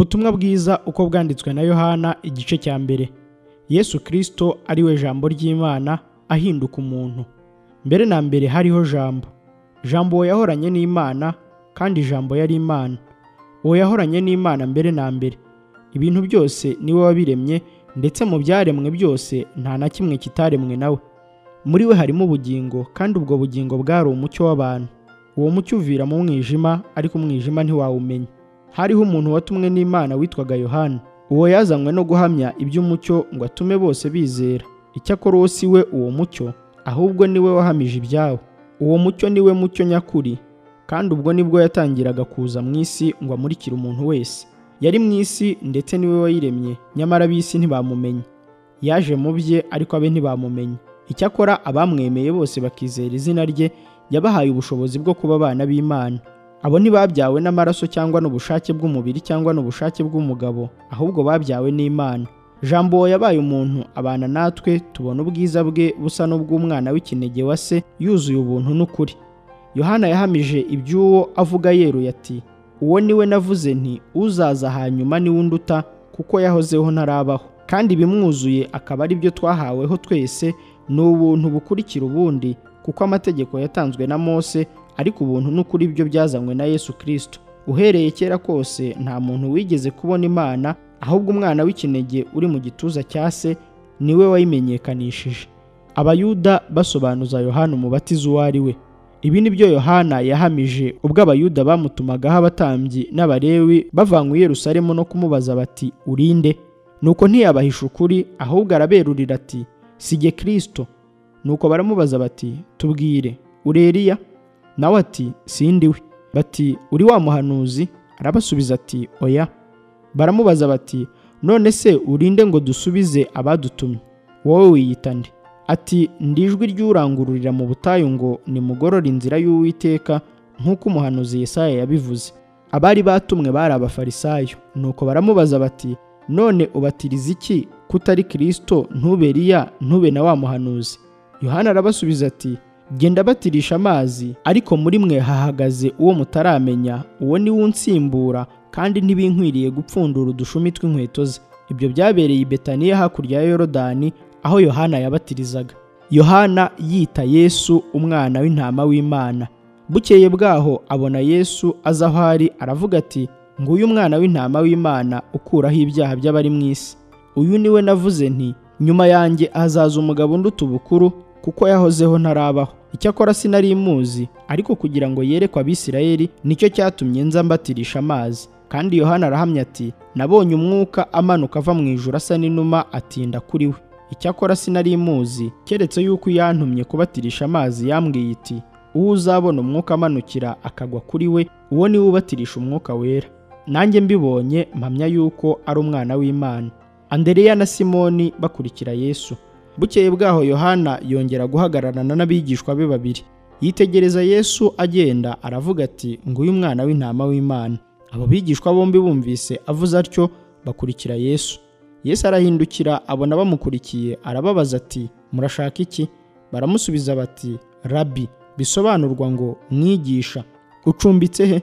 Ubutumwa bwiza uko bwanditswe na Yohana igice cya mbere. Yesu Kristo ari we jambo ry'Imana ahinduka umuntu. Mbere na mbere hariho jambo. Jambo uwo yahoranye n'Imana, kandi jambo yari Imana. Uwo yahoranye n'Imana mbere na mbere. Ibintu byose niwe wabiremye, ndetse mu byaremwe byose nta na kimwe kitaremwe nawe. Muri we harimo ubugingo, kandi ubwo bugingo bwari umucyo w'abantu. Uwo mucyo uvira mu mwijima, ariko umwijima ntiwawumenya. Hariho umuntu watumwe n'Imana witwaga Yohana. Uwo yazanywe no guhamya iby'umucyo ngo atume bose bizera. Icyakora uwo si we uwo mucyo, ahubwo niwe wahamije ibyawo. Uwo mucyo niwe mucyo nyakuri, kandi ubwo nibwo yatangiraga kuza mu isi ngo amurikire umuntu wese. Yari mu isi ndetse niwe wayiremye, nyamara ab'isi ntibamumenye. Yaje mu bye, ariko abe ntibamumenye. Icyakora abamwemeye bose bakizera izina rye, yabahaye ubushobozi bwo kuba abana b'Imana. Abo ntibabyawe n'amaraso cyangwa n'ubushake bw'umubiri cyangwa n'ubushake bw'umugabo, ahubwo babyawe n'Imana. Jambo uwo yabaye umuntu abana natwe, tubona ubwiza bwe busa n'ubw'umwana w'ikinege wa se, yuzuye ubuntu n'ukuri. Yohana yahamije iby'uwo avuga yeruye ati, uwo niwe navuze nti, uzaza hanyuma niwe unduta, kuko yahozeho ntarabaho. Kandi bimwuzuye akaba ari byo twahaweho twese, ni ubuntu bukurikira ubundi, kuko amategeko yatanzwe na Mose, ariko ubuntu n'ukuri byo byazanywe na Yesu Kristo. Uhereye kera kose nta muntu wigeze kubona Imana, ahubwo umwana w'ikinege uri mu gituza cya se niwe wayimenyekanishije. Abayuda basobanuza Yohana umubatiza uwo ari we. Ibi ni byo Yohana yahamije ubwo Abayuda bamutumagaho abatambyi n'Abalewi bavanywe i Yerusalemu no kumubaza bati, urinde? Nuko ntiyabahisha ukuri, ahubwo araberurira ati, si jye Kristo. Nuko baramubaza bati, tubwire, uri Eliya? Nawe ati, sindi we. Bati, uri wa muhanuzi? Arabasubiza ati, oya. Baramubaza bati, none se urinde ngo dusubize abadutumye? Wowe wiyita nde? Ati, ndi ijwi ry'urangururira mu butayu ngo nimugorore inzira y'Uwiteka, nk'uko umuhanuzi Yesaya yabivuze. Abari batumwe bari abafarisayo. Nuko baramubaza bati, none ubatiriza iki kutari Kristo, ntube Eliya, ntube na wa muhanuzi? Yohana arabasubiza ati, genda batirisha amazi, ariko muri mwe hahagaze uwo mutaramenya, uwo ni we unsimbura, kandi ntibinkwiriye gupfundura udushumi tw'inkweto ze. Ibyo byabereye i Betaniya hakurya ya Yorodani, aho Yohana yabatirizaga. Yohana yita Yesu umwana w'intama w'Imana. Bukeye bwaho abona Yesu aza aho ari, aravuga ati, nguyu umwana w'intama w'Imana ukuraho ibyaha by'abari mu isi. Uyu niwe navuze nti, nyuma yanjye hazaza umugabo unduta ubukuru, kuko yahozeho ntarabaho. Icyakora sinari imuzi, ariko kugira ngo yerekwe Abisirayeli, nicyo cyatumye nza mbatirisha amazi. Kandi Yohana arahamya ati, nabonye umwuka amanuka ava mu ijuru asa n'inuma atinda kuri we. Icyakora sinari imuzi, keretse yuko yantumye kubatirisha amazi yambwiye iti, uwo uzabona umwuka amanukira akagwa kuri we, uwo niwe ubatirisha umwuka wera. Nanjye mbibonye mpamya yuko ari umwana w'Imana. Andereya na Simoni bakurikira Yesu. Bukeye bwaho Yohana yongera guhagararana n'abigishwa be babiri. Yitegereza Yesu agenda, aravuga ati, nguyu umwana w'intama w'Imana. Abo bigishwa bombi bumvise avuze atyo, bakurikira Yesu. Yesu arahindukira abona bamukurikiye, arababaza ati, murashaka iki? Baramusubiza bati, Rabi, bisobanurwa ngo mwigisha, ucumbitse he?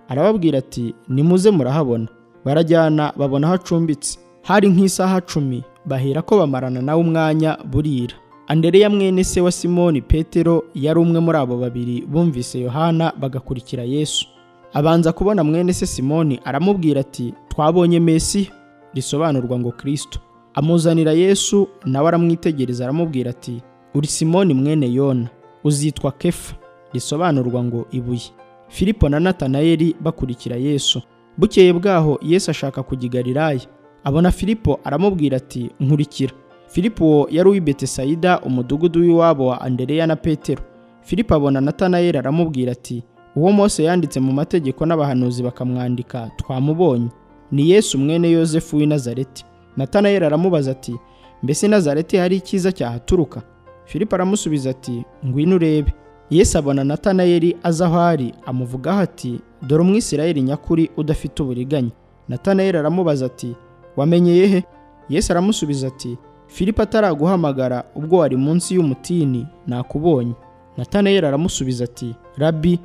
Arababwira ati, nimuze murahabona. Barajyana babona aho acumbitse. Hari nk'isaha 10, bahera ko bamarana nawe umwanya burira. Andereya mwene se wa Simoni Petero yari umwe muri abo babiri bumvise Yohana bagakurikira Yesu. Abanza kubona mwene se Simoni, aramubwira ati, twabonye Mesiya, risobanurwa ngo Kristo. Amuzanira Yesu, nawe aramwitegereza aramubwira ati, uri Simoni mwene Yona, uzitwa Kefa, risobanurwa ngo ibuye. Filipo na Natanayeli bakurikira Yesu. Bukeye bwaho Yesu ashaka kujya i Galilaya. Abona Filipo aramubwira ati, nkurikira. Filipo yari uw'i Betesayida, umudugudu w'iwabo wa Andereya na Petero. Filipo abona Natanayeli aramubwira ati, uwo Mose yanditse mu mategeko n'abahanuzi bakamwandika, twamubonye. Ni Yesu mwene Yosefu w'i Nazareti. Natanayeli aramubaza ati, mbese Nazareti hari icyiza cyahaturuka? Filipo aramusubiza ati, ngwino urebe. Yesu abona Natanayeli aza aho ari, amuvugaho ati, dore Umwisirayeli nyakuri udafite uburiganya. Natanayeli aramubaza ati, wamenyeye he? Yesu aramusubiza ati, Filipo ataraguhamagara ubwo wari munsi y'umutini nakubonye. Natanayeli aramusubiza ati, Rabi,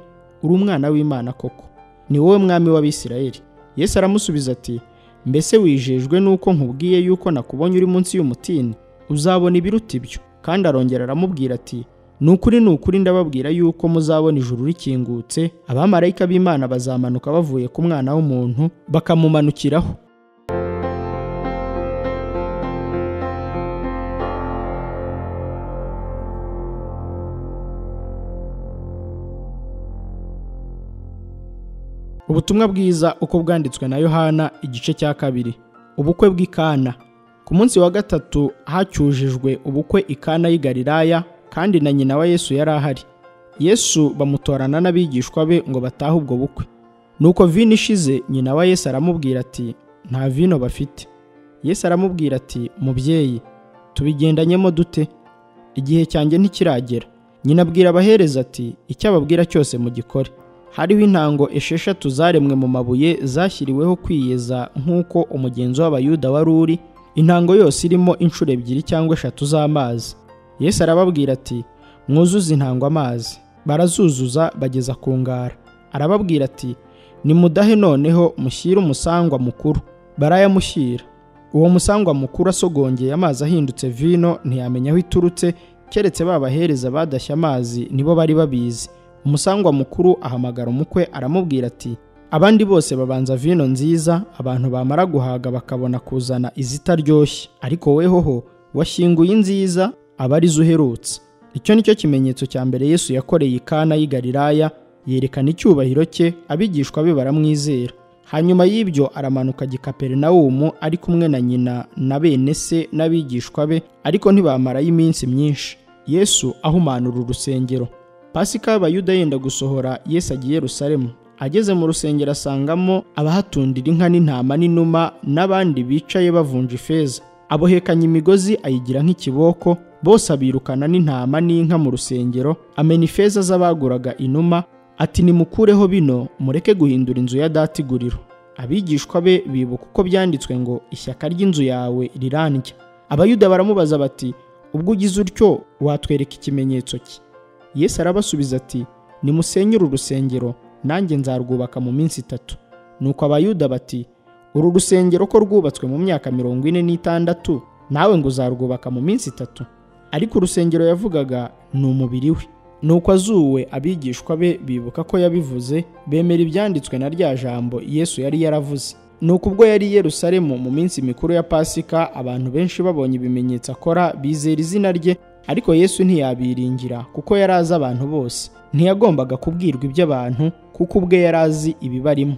uri umwana w'Imana koko, ni wowe mwami w'Abisirayeli. Yesu aramusubiza ati, mbese wijejwe nuko nkubwiye yuko nakubonye uri munsi y'umutini? Uzabona ibiruta ibyo. Kandi arongera aramubwira ati, ni ukuri ndababwira yuko muzabona ijuru rikingutse, abamarayika b'Imana bazamanuka bavuye ku Mwana w'umuntu bakamumanukiraho. Ubutumwa bwiza uko bwanditswe na Yohana, igice cya 2. Ubukwe bw'i Kana. Ku munsi wa gatatu hacyujijwe ubukwe i Kana y'i Galilaya, kandi na nyina wa Yesu yari ahari. Yesu bamutorana n'abigishwa be ngo batahe ubwo bukwe. Nuko vino ishize, nyina wa Yesu aramubwira ati, nta vino bafite. Yesu aramubwira ati, mubyeyi, tubigendanyemo dute? Igihe cyanjye ntikiragera. Nyina abwira abahereza ati, icyo ababwira cyose mugikore. Hariho intango 6 zaremwe mu mabuye zashyiriweho kwiyeza nk'uko umugenzo w'Abayuda wari uri, intango yose irimo inshuro 2 cyangwa 3 z'amazi. Yesu arababwira ati, mwuzuze intango amazi. Barazuzuza bageza ku ngara. Arababwira ati, nimudahe noneho mushyire umusangwa mukuru. Barayamushyira. Uwo musangwa mukuru asogongeye amazi ahindutse vino ntiyamenya aho iturutse, keretse babahereza badashya amazi nibo bari babizi. Umusangwa mukuru ahamagara umukwe aramubwira ati, abandi bose babanza vino nziza, abantu bamara guhaga bakabona kuzana izitaryoshye, ariko wehoho washyinguye inziza aba ari zo uherutse. Icyo nicyo kimenyetso cya mbere Yesu yakoreye i Kana y'i Galilaya, yerekana icyubahiro cye, abigishwa be baramwizera. Hanyuma y'ibyo aramanuka i Kaperinawumu ari kumwe na nyina na bene se n'abigishwa be, ariko ntibamarayo iminsi myinshi. Yesu ahumanura urusengero. Pasika y'Abayuda yenda gusohora, Yesu agiye Yerusalemu. Ageze mu rusengero asangamo abahatundira inka n'intama n'inuma n'abandi bicaye bavunja ifeza. Abohekanya imigozi ayigira nk'ikiboko, bose abirukana n'intama n'inka mu rusengero, amena ifeza z'abaguraga inuma, ati nimukureho bino mureke guhindura inzu ya data iguriro. Abigishwa be bibuka uko byanditswe ngo ishyaka ry'inzu yawe rirandya. Abayuda baramubaza bati, ubwo ugize utyo watwereka ikimenyetso ki? Yesu arabasubiza ati, nimusenyure urusengero, nanjye nzarwubaka mu minsi 3. Nuko Abayuda bati, uru rusengero ko rwubatswe mu myaka 46, nawe ngo uzarwubaka mu minsi 3? Ariko urusengero yavugaga ni umubiri we. Nuko azuwe abigishwa be bibuka ko yabivuze, bemera ibyanditswe na rya jambo Yesu yari yaravuze. Nuko ubwo yari i Yerusalemu mu minsi mikuru ya Pasika, abantu benshi babonye ibimenyetso akora bizera izina rye, ariko Yesu ntiyabiringira kuko yari azi abantu bose. Ntiyagombaga kubwirwa iby'abantu kuko ubwe yari azi ibibarimo.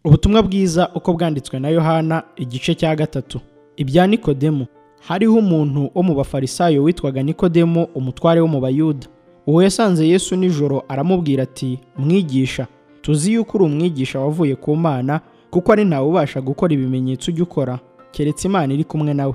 Ubutumwa bwiza uko bwanditswe na Yohana, igice cya 3. Ibya Nikodemo. Hariho umuntu wo mu Bafarisayo witwaga Nikodemo, umutware wo mu Bayuda. Uwo yasanze Yesu nijoro aramubwira ati, mwigisha, tuzi yuko uri umwigisha wavuye ku Mana, kuko ari ntawe ubasha gukora ibimenyetso ujya ukora keretse Imana iri kumwe nawe.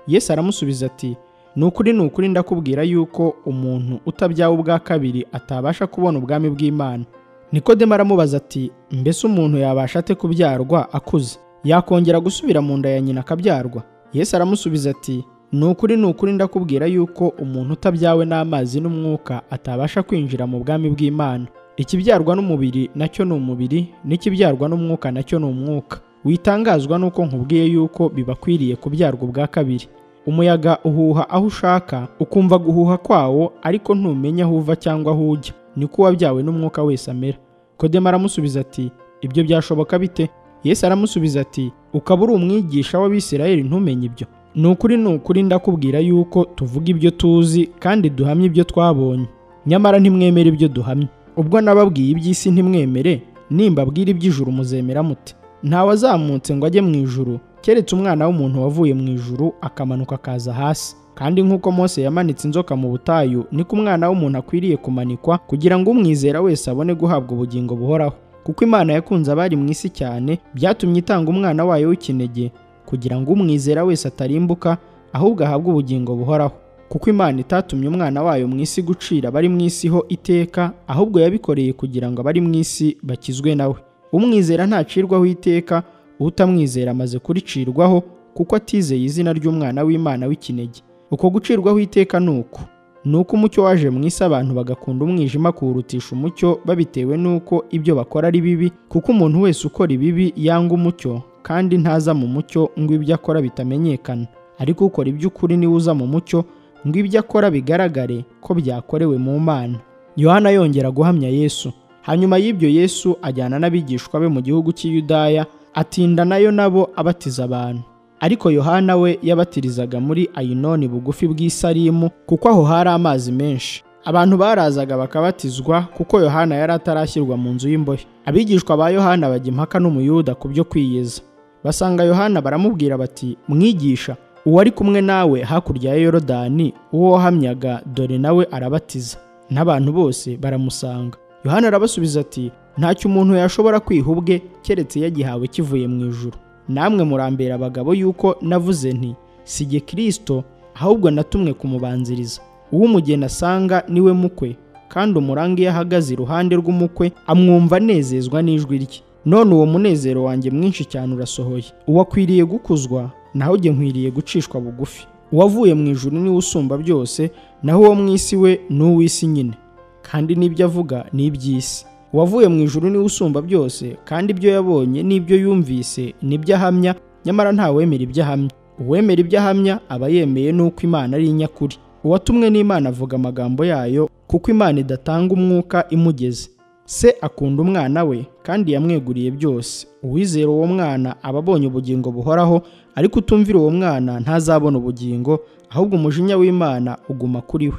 Yesu aramusubiza ati, ni ukuri ndakubwira yuko umuntu utabyawe ubwa kabiri atabasha kubona ubwami bw'Imana. Nikodemo aramubaza ati, mbese umuntu yabasha ate kubyarwa akuze? Yakongera gusubira mu nda ya nyina akabyarwa? Yesu aramusubiza ati, ni ukuri ndakubwira yuko umuntu utabyawe n'amazi n'umwuka atabasha kwinjira mu bwami bw'Imana. Ikibyarwa n'umubiri nacyo ni umubiri, n'ikibyarwa n'umwuka nacyo ni umwuka. Witangazwa nuko nkubwiye yuko bibakwiriye kubyarwa ubwa kabiri. Umuyaga uhuha aho ushaka, ukumva guhuha kwawo, ariko ntumenya aho uva cyangwa aho ujya. Niko uwabyawe n'umwuka wese amera. Nikodemo aramusubiza ati, ibyo byashoboka bite? Yesu aramusubiza ati, ukaba uri umwigisha w'Abisirayeli ntumenye ibyo? Ni ukuri ndakubwira yuko tuvuga ibyo tuzi kandi duhamya ibyo twabonye, nyamara ntimwemere ibyo duhamya. Ubwo nababwiye iby'isi ntimwemere, nimbabwira iby'ijuru muzemera mute? Ntawe azamutse ngo ajye mu ijuru keretse Umwana w'umuntu wavuye mu ijuru akamanuka akaza hasi. Kandi nk'uko Mose yamanitse inzoka mu butayu, niko Umwana w'umuntu akwiriye kumanikwa, kugira ngo umwizera wese abone guhabwa ubugingo buhoraho. Kuko Imana yakunze abari mu isi cyane, byatumye itanga Umwana wayo w'ikinege, kugira ngo umwizera wese atarimbuka, ahubwo ahabwe ubugingo buhoraho. Kuko Imana itatumye Umwana wayo mu isi gucira abari mu isi ho iteka, ahubwo yabikoreye kugira ngo abari mu isi bakizwe nawe. Umwizera ntacirwaho iteka, utamwizera amaze kuricirwaho, kuko atizeye izina ry'Umwana w'Imana w'ikinege. Uko gucirwaho iteka ni uku: nuko umucyo waje mu isi abantu bagakunda umwijima kuwurutisha umucyo babitewe nuko ibyo bakora ari bibi, kuko umuntu wese ukora ibibi yanga umucyo kandi ntaza mu mucyo ngo ibyo akora bitamenyekana, ariko ukora iby'ukuri niwe uza mu mucyo ngo ibyo akora bigaragare ko byakorewe mu Mana. Yohana yongera guhamya Yesu. Hanyuma y'ibyo Yesu ajyana n'abigishwa be mu gihugu cy'i Yudaya, atinda nayo nabo abatiza abantu. Ariko Yohana we yabatirizaga muri Ayinoni bugufi bw'Isalimu, kuko aho hari amazi menshi. Abantu barazaga bakabatizwa kuko Yohana yari atarashyirwa mu nzu y'imbohe. Abigishwa ba Yohana bajya impaka n'umuyuda ku byo kwiyeza. Basanga Yohana baramubwira bati, mwigisha, uwo ari kumwe nawe hakurya ya Yorodani, uwo wahamyaga, dore nawe arabatiza. N'abantu bose baramusanga. Yohana arabasubiza ati, ntacyo umuntu yashobora kwiha ubwe keretse yagihawe kivuye mu ijuru. Namwe murambera abagabo yuko navuze nti, si jye Kristo, ahubwo natumwe kumubanziriza. Uwo umugeni asanga niwe mukwe, kandi umuranga iyo ahagaze iruhande rw'umukwe amwumva anezezwa n'ijwi rye. None uwo munezero wanjye mwinshi cyane urasohoye. Uwakwiriye gukuzwa, naho jye nkwiriye gucishwa bugufi. Uwavuye mu ijuru niwe usumba byose, naho uwo mu isi we ni uw'isi nyine, kandi n'ibyo avuga ni iby'isi. Uwavuye mu ijuru niwe usumba byose, kandi ibyo yabonye n'ibyo yumvise nibyo ahamya, nyamara nta wemera ibyo ahamya. Uwemera ibyo ahamya aba yemeye n'uko Imana ari inyakuri. Uwatumwe n'Imana avuga amagambo yayo, kuko Imana idatanga umwuka imugeze. Se akunda umwana we, kandi yamweguriye byose. Uwizera uwo mwana aba abonye ubugingo buhoraho, ariko utumvira uwo mwana ntazabona ubugingo, ahubwo umujinya w'Imana uguma kuri we.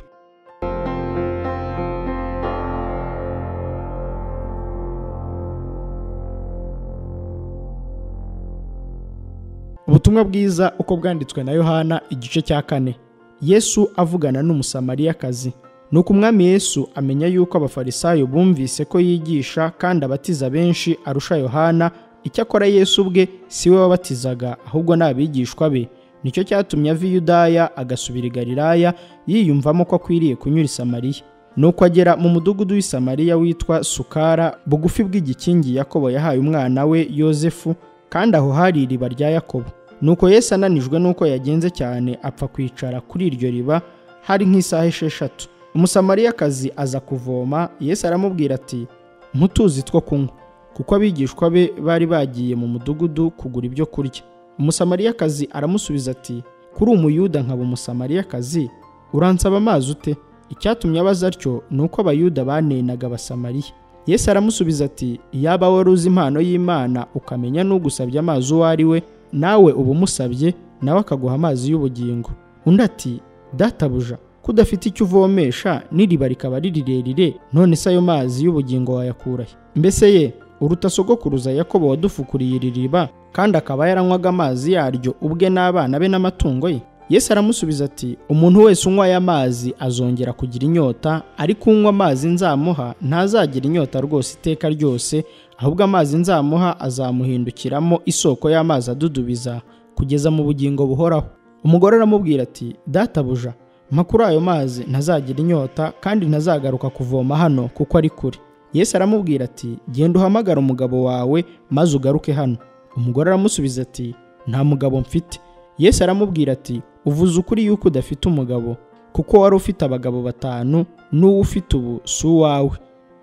Ubutumwa bwiza uko bwanditswe na Yohana, igice cya 4. Yesu avugana n'umusamariyakazi. Nuko umwami Yesu amenya yuko abafarisayo bumvise ko yigisha kandi abatiza benshi arusha Yohana. Icyakora Yesu ubwe si we wabatizaga, ahubwo n'abigishwa be. Nicyo cyatumye ava i Yudaya agasubira i Galilaya, yiyumvamo ko akwiriye kunyura i Samariya. Nuko agera mu mudugudu w'i Samariya witwa Sukara, bugufi bw'igikingi Yakobo yahaye umwana we Yozefu, kandi aho hari iriba rya Yakobo. Nuko Yesu ananijwe nuko yagenze cyane, apfa kwicara kuri iryo riba. Hari nk'isaha 6. Umusamariyakazi aza kuvoma. Yesu aramubwira ati, mutuzi two kunywa, kuko abigishwa be bari bagiye mu mudugudu kugura ibyo kurya. Umusamariyakazi aramusubiza ati, kuri umuyuda nkaba umusamariyakazi, uransaba amazi ute? Icyatumye abaza atyo nuko abayuda banenaga abasamariya. Yesu aramusubiza ati, iyaba wari uzi impano y'Imana ukamenya n'ugusabye amazi uwo ari we, nawe uba umusabye, nawe akaguha amazi y'ubugingo. Undi ati, databuja, kudafite icyo uvomesha n'iriba rikaba ari rirerire, none se ayo mazi y'ubugingo wayakurahe? Mbese ye uruta sogokuruza Yakobo wadufukuriye iri riba, kandi akaba yaranywaga amazi yaryo ubwe n'abana be n'amatungo ye? Yesu aramusubiza ati, umuntu wese unywa aya mazi azongera kugira inyota, ariko unywa amazi nzamuha ntazagira inyota rwose iteka ryose, ahubwo amazi nzamuha azamuhindukiramo isoko y'amazi adudubiza kugeza mu bugingo buhoraho. Umugore aramubwira ati, databuja, mpa kuri ayo mazi ntazagira inyota, kandi ntazagaruka kuvoma hano kuko ari kure. Yesu aramubwira ati, genda uhamagara umugabo wawe maze ugaruke hano. Umugore aramusubiza ati, nta mugabo mfite. Yesu aramubwira ati, uvuze ukuri yuko udafite umugabo, kuko wari ufite abagabo 5, n'uwo ufite ubu si uwawe.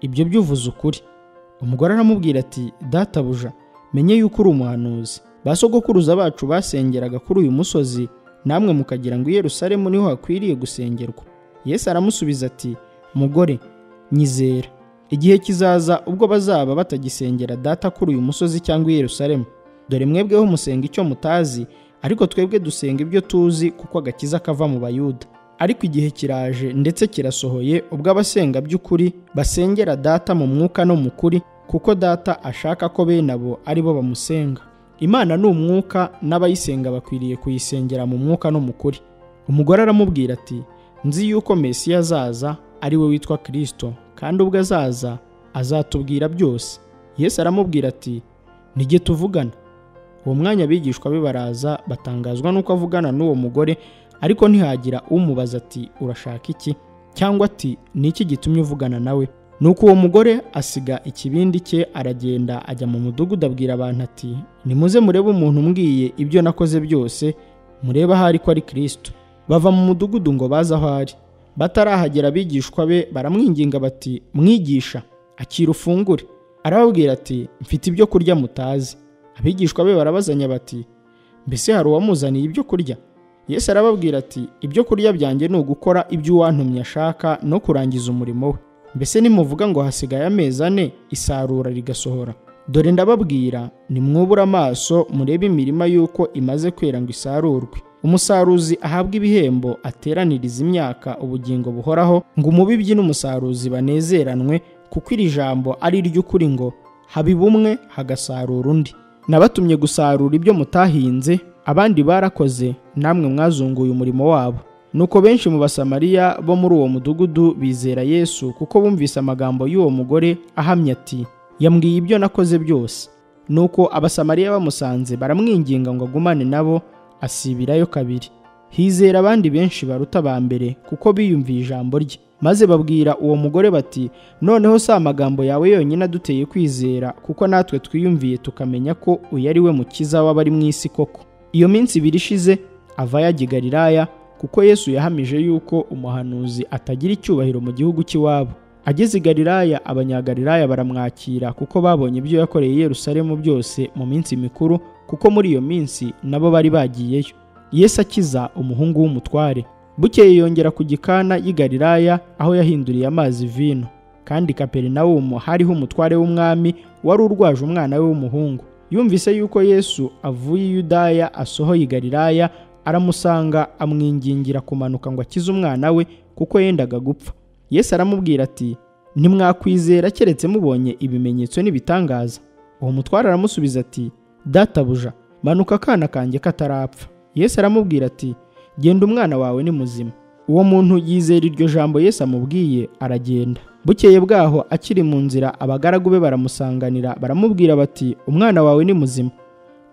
Ibyo byuvuze ukuri. Umugore aramubwira ati, databuja, menye yuko uri umuhanuzi. Basogokuruza bacu basengeraga kuri uyu musozi, namwe mukagira ngo i Yerusalemu niho hakwiriye gusengerwa. Yesu aramusubiza ati, mugore, nyizera, igihe kizaza ubwo bazaba batagisengera data kuri uyu musozi cyangwa i Yerusalemu. Dore mwebweho musenga icyo mutazi, ariko twebwe dusenga ibyo tuzi, kuko agakiza kava mu Bayuda. Ariko igihe kiraje ndetse kirasohoye, ubwo abasenga by'ukuri basengera data mu mwuka no mu kuri, kuko data ashaka ko bene abo ari bo bamusenga. Imana ni umwuka, n'abayisenga bakwiriye kuyisengera mu mwuka no mu kuri. Umugore aramubwira ati, nzi yuko Mesiya azaza, ari we witwa Kristo, kandi ubwo azaza azatubwira byose. Yesu aramubwira ati, nige tuvugana. Uwo mwanya abigishwa be baraza, batangazwa nuko avugana n'uwo mugore, ariko ntihagira umubaza ati, urashaka iki? Cyangwa ati, ni iki gitumye uvugana nawe? Nuko uwo mugore asiga ikibindi cye aragenda ajya mu mudugudu, abwira abantu ati, nimuze murebe umuntu umbwiye ibyo nakoze byose, murebe ahari ko ari Kristo. Bava mu mudugudu ngo baze aho ari. Batarahagera abigishwa be baramwinginga bati, mwigisha, akira ufungure. Arababwira ati, mfite ibyo kurya mutazi. Abigishwa be barabazanya bati, mbese hari uwamuzaniye ibyo kurya? Yesu arababwira ati, ibyo kurya byanjye ni ugukora ibyo uwantumye ashaka no kurangiza umurimo we. Mbese nimuvuga ngo hasigaye amezi 4 isarura rigasohora? Dore ndababwira, nimwubura amaso murebe imirima yuko imaze kwera ngo isarurwe. Umusaruzi ahabwa ibihembo ateraniriza imyaka ubugingo buhoraho, ngo umubibyi n'umusaruzi banezeranwe, kuko iri jambo ari iry'ukuri ngo habiba umwe hagasarura undi. Nabatumye gusarura ibyo mutahinze, abandi barakoze, namwe mwazunguye umurimo wabo. Nuko benshi mu Basamariya bo muri uwo mudugudu bizera Yesu, kuko bumvise amagambo y'uwo mugore ahamya ati, yambwiye ibyo nakoze byose. Nuko Abasamariya bamusanze baramwinginga ngo agumane nabo, asibirayo kabiri. Hizera abandi benshi baruta ba mbere, kuko biyumviye ijambo rye. Maze babwira uwo mugore bati, noneho si amagambo yawe yonyine aduteye kwizera, kuko natwe twiyumviye tukamenya ko uyu ari we mukiza w'abari mu isi koko. Iyo minsi 2 ishize avayo ajya i Galilaya, kuko Yesu yahamije yuko umuhanuzi atagira icyubahiro mu gihugu cy'iwabo. Ageze i Galilaya, abanyagalilaya baramwakira, kuko babonye ibyo yakoreye i Yerusalemu byose mu minsi mikuru, kuko muri iyo minsi nabo bari bagiyeyo. Yesu akiza umuhungu w'umutware. Bukeye yongera ku Gikana y'i Galilaya, aho yahinduriye amazi vino. Kandi Kaperinawumu hariho umutware w'umwami wari urwaje umwana we w'umuhungu. Yumvise yuko Yesu avuye i Yudaya asohoye i Galilaya, aramusanga amwingingira kumanuka ngo akize umwana we, kuko yendaga gupfa. Yesu aramubwira ati, ntimwakwizera keretse mubonye ibimenyetso n'ibitangaza? Uwo mutware aramusubiza ati, databuja, manuka akana kanjye katarapfa. Yesu aramubwira ati, genda umwana wawe ni muzima. Uwo muntu yizera iryo jambo Yesu amubwiye, aragenda. Bukeye bwaho akiri mu nzira, abagaragu be baramusanganira, baramubwira bati, umwana wawe ni muzima.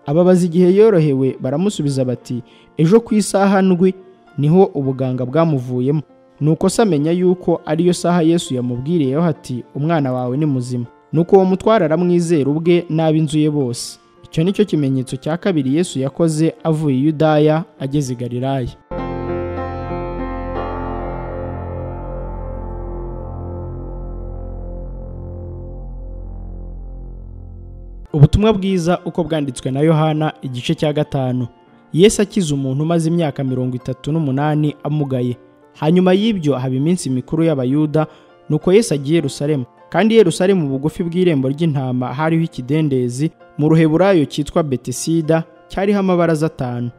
Ababaza igihe yorohewe, baramusubiza bati, ejo ku isaha ndwi niho ubuganga bwamuvuyemo. Nuko se amenya yuko ariyo saha Yesu yamubwiriyeho ati, umwana wawe ni muzima. Nuko uwo mutware aramwizera ubwe n'ab'inzu ye bose. Icyo nicyo kimenyetso cya kabiri Yesu yakoze avuye i Yudaya ageze i Galilaya. Ubutumwa bwiza uko bwanditswe na Yohana, igice cya 5. Yesu akiza umuntu umaze imyaka 38 amugaye. Hanyuma y'ibyo haba iminsi mikuru y'Abayuda, nuko Yesu agiye Yerusalemu. Kandi Yerusalemu bugufi bw'irembo ry'intama hariho ikidendezi mu Ruheburayo cyitwa Betesida, cyariho amabaraza 5.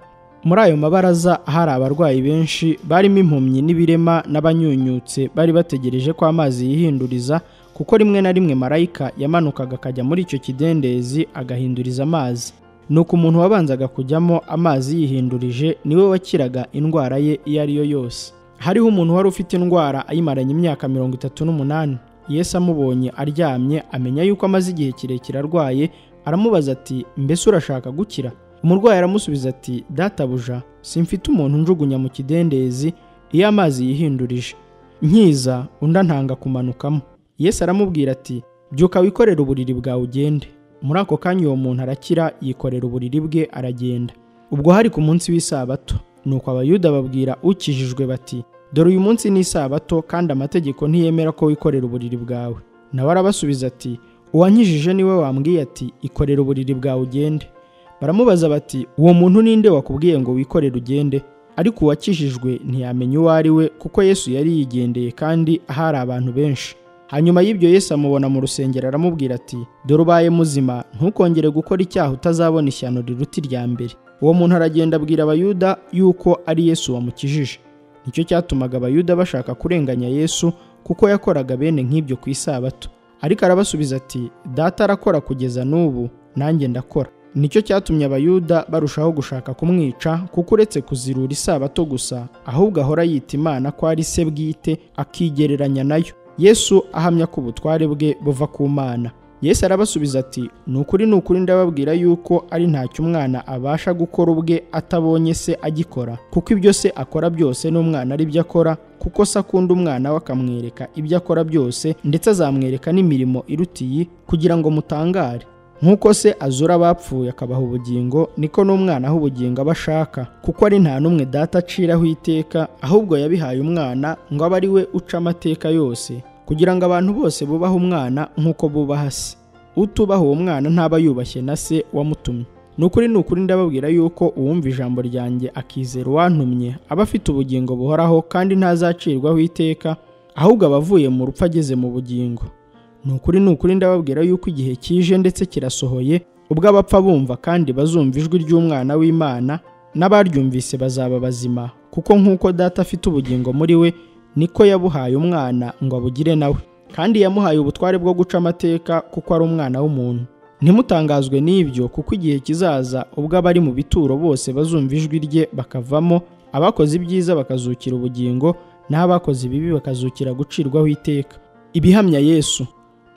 Muri ayo mabaraza hari abarwayi benshi, barimo impumyi n'ibirema n'abanyunyutse, bari bategereje ko amazi yihinduriza, kuko rimwe na rimwe marayika yamanukaga akajya muri icyo kidendezi agahinduriza amazi. Nuko umuntu wabanzaga kujyamo amazi yihindurije niwe wakiraga indwara ye iyo ari yo yose. Hariho umuntu wari ufite indwara ayimaranye imyaka 38. Yesu amubonye aryamye, amenya yuko amaze igihe kirekire arwaye, aramubaza ati, mbese urashaka gukira? Umurwayi aramusubiza ati, databuja, simfite umuntu njugunya mu kidendezi iyo amazi yihindurije. Nkiza undi antanga kumanukamo. Yesu aramubwira ati, byuka wikorere uburiri bwawe ugende. Muri ako kanya uwo muntu arakira, yikorera uburiri bwe aragenda. Ubwo hari ku munsi w'isabato. Nuko Abayuda babwira ukijijwe bati, dore uyu munsi ni isabato, kandi amategeko ntiyemera ko wikorera uburiri bwawe. Nawe arabasubiza ati, uwankijije niwe wambwiye ati, ikorera uburiri bwawe ugende. Baramubaza bati, uwo muntu ninde wakubwiye ngo wikorere ugende? Ariko uwakijijwe ntiyamenya uwo ari we, kuko Yesu yari yigendeye kandi hari abantu benshi. Hanyuma y'ibyo Yesu amubona mu rusengero, aramubwira ati, dore ubaye muzima, ntukongere gukora icyaha utazabona ishyano riruta irya mbere. Uwo muntu aragenda abwira Abayuda yuko ari Yesu wamukijije. Nicyo cyatumaga Abayuda bashaka kurenganya Yesu, kuko yakoraga bene nk'ibyo ku isabato. Ariko arabasubiza ati, data arakora kugeza n'ubu, nanjye ndakora. Nicyo cyatumye Abayuda barushaho gushaka kumwica, kuko uretse kuzirura isabato gusa, ahubwo ahora yita Imana ko ari se bwite, akigereranya nayo. Yesu ahamya ko ubutware bwe buva ku Mana. Yesu arabasubiza ati, nukuri ndababwira yuko ari ntacyo umwana abasha gukora ubwe atabonye se agikora, kuko ibyo se akora byose n'umwana ari byo akora, kuko se akunda umwana we akamwereka ibyo akora byose, ndetse azamwereka n'imirimo irutiye, kugira ngo mutangare. nk'uko se azura abapfuye akabaha ubugingo, niko n'umwana aha ubugingo aba ashaka, kuko ari nta n'umwe data aciraho iteka, ahubwo yabihaye umwana ngo abe ari we uca amateka yose, kugira ngo abantu bose bubahe umwana nk'uko bubaha se. Utubaha uwo mwana ntaba yubashye na se wamutumye. Ni ukuri ndababwira yuko uwumva ijambo ryanjye akizera uwantumye aba afite ubugingo buhoraho, kandi ntazacirwaho iteka, ahubwo aba avuye mu rupfu ageze mu bugingo. Ni ukuri ndababwira yuko igihe kije ndetse kirasohoye, ubwo abapfa bumva kandi bazumva ijwi ry'umwana w'Imana, n'abaryumvise bazaba bazima, kuko nk'uko data afite ubugingo muri we, niko yabuhaye umwana ngo abugire nawe, kandi yamuhaye ubutware bwo guca amateka, kuko ari umwana w'umuntu. Ntimutangazwe n'ibyo, kuko igihe kizaza ubwo abari mu bituro bose bazumva ijwi rye bakavamo, abakoze ibyiza bakazukira ubugingo, naho abakoze ibibi bakazukira gucirwaho iteka. Ibihamya Yesu.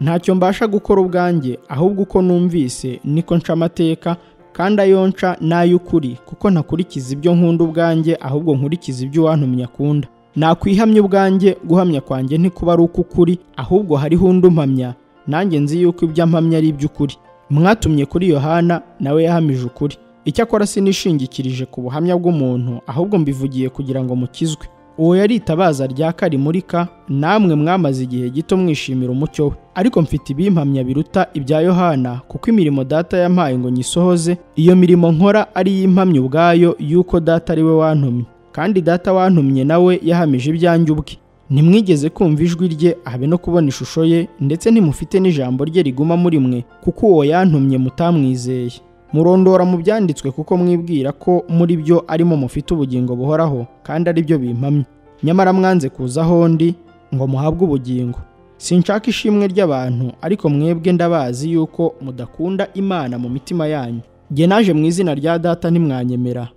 Ntacyo mbasha gukora ubwanjye, ahubwo uko numvise niko nca amateka, kandi ayo nca n'ay'ukuri, kuko ntakurikiza ibyo nkunda ubwanjye, ahubwo nkurikiza ibyo uwantumye akunda. Nakwihamya ubwanjye, guhamya kwanjye ntikuba ari uk'ukuri, ahubwo hariho undi umpamya, nanjye nzi yuko ibyo ampamya ari iby'ukuri. Mwatumye kuri Yohana, nawe yahamije ukuri. Icyakora sinishingikirije ku buhamya bw'umuntu, ahubwo mbivugiye kugira ngo mukizwe. Uwo yari itabaza ryaka rimurika, namwe mwamaze igihe gito mwishimira umucyo we. Ariko mfite ibimpamya biruta ibya Yohana, kuko imirimo data yampaye ngo nyisohoze, iyo mirimo nkora ari iy'impamya ubwayo yuko data ari we wantumye. Kandi data wantumye nawe yahamije ibyanjye ubwe. Ntimwigeze kumva ijwi rye, habe no kubona ishusho ye, ndetse ntimufite n'ijambo rye riguma muri mwe, kuko uwo yantumye mutamwizeye. Murondora mu byanditswe kuko mwibwira ko muri byo arimo mufite ubugingo buhoraho, kandi ari byo bimpamya. Nyamara mwanze kuza aho ndi ngo muhabwe ubugingo. Sinshaka ishimwe ry'abantu, ariko mwebwe ndabazi yuko mudakunda Imana mu mitima yanyu. Jye naje mu izina rya data ntimwanyemera,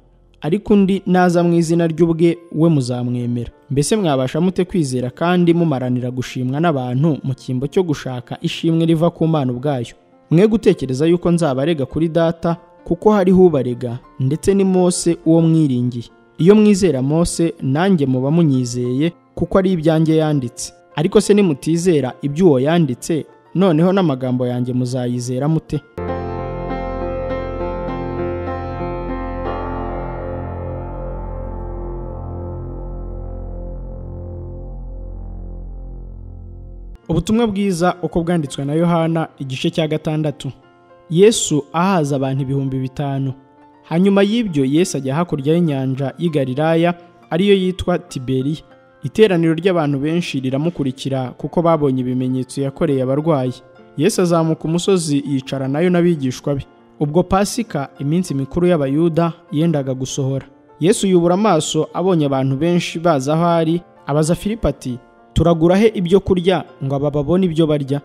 ariko undi naza mu izina ry'ubwe we muzamwemera. Mbese mwabasha mute kwizera kandi mumaranira gushimwa n'abantu mu cyimbo cyo gushaka ishimwe riva ku Mana ubwayo? Mwe gutekereza yuko nzabarega kuri data, kuko hariho ubarega, ndetse ni Mose uwo mwiringiye. Iyo mwizera Mose, nanjye muba munyizeye, kuko ari ibyanjye yanditse. Ariko se nimutizera ibyo uwo yanditse, noneho n'amagambo yanjye muzayizera mute? Ubutumwa bwiza uko bwanditswe na Yohana, igice cya 6. Yesu ahaza abantu 5,000. Hanyuma y'ibyo Yesu ajya hakurya y'inyanja y'i Galilaya, ariyo yitwa Tiberiya. Iteraniro ry'abantu benshi riramukurikira, kuko babonye ibimenyetso yakoreye abarwayi. Yesu azamuka umusozi yicara nayo n'abigishwa be. Ubwo Pasika, iminsi mikuru y'Abayuda, yendaga gusohora. Yesu yubura amaso abonye abantu benshi baza aho ari, abaza Filipo ati, turagura he ibyo kurya ngo aba babone ibyo barya?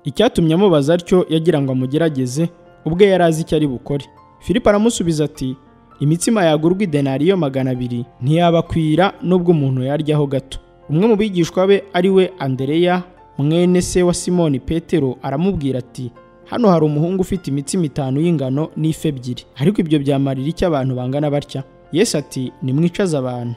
Icyatumye amubaza atyo yagira ngo amugerageze, ubwe yari azi icyo ari bukore. Filipo aramusubiza ati, imitsima yagurwa idenariyo 200 ntiyabakwira nubwo umuntu yaryaho gato. Umwe mu bigishwa be ari we Andereya, mwene se wa Simoni Petero, aramubwira ati, hano hari umuhungu ufite imitsima 5 y'ingano n'ife 2, ariko ibyo byamarira icyo abantu bangana batya? Yesu ati, nimwicaze abantu.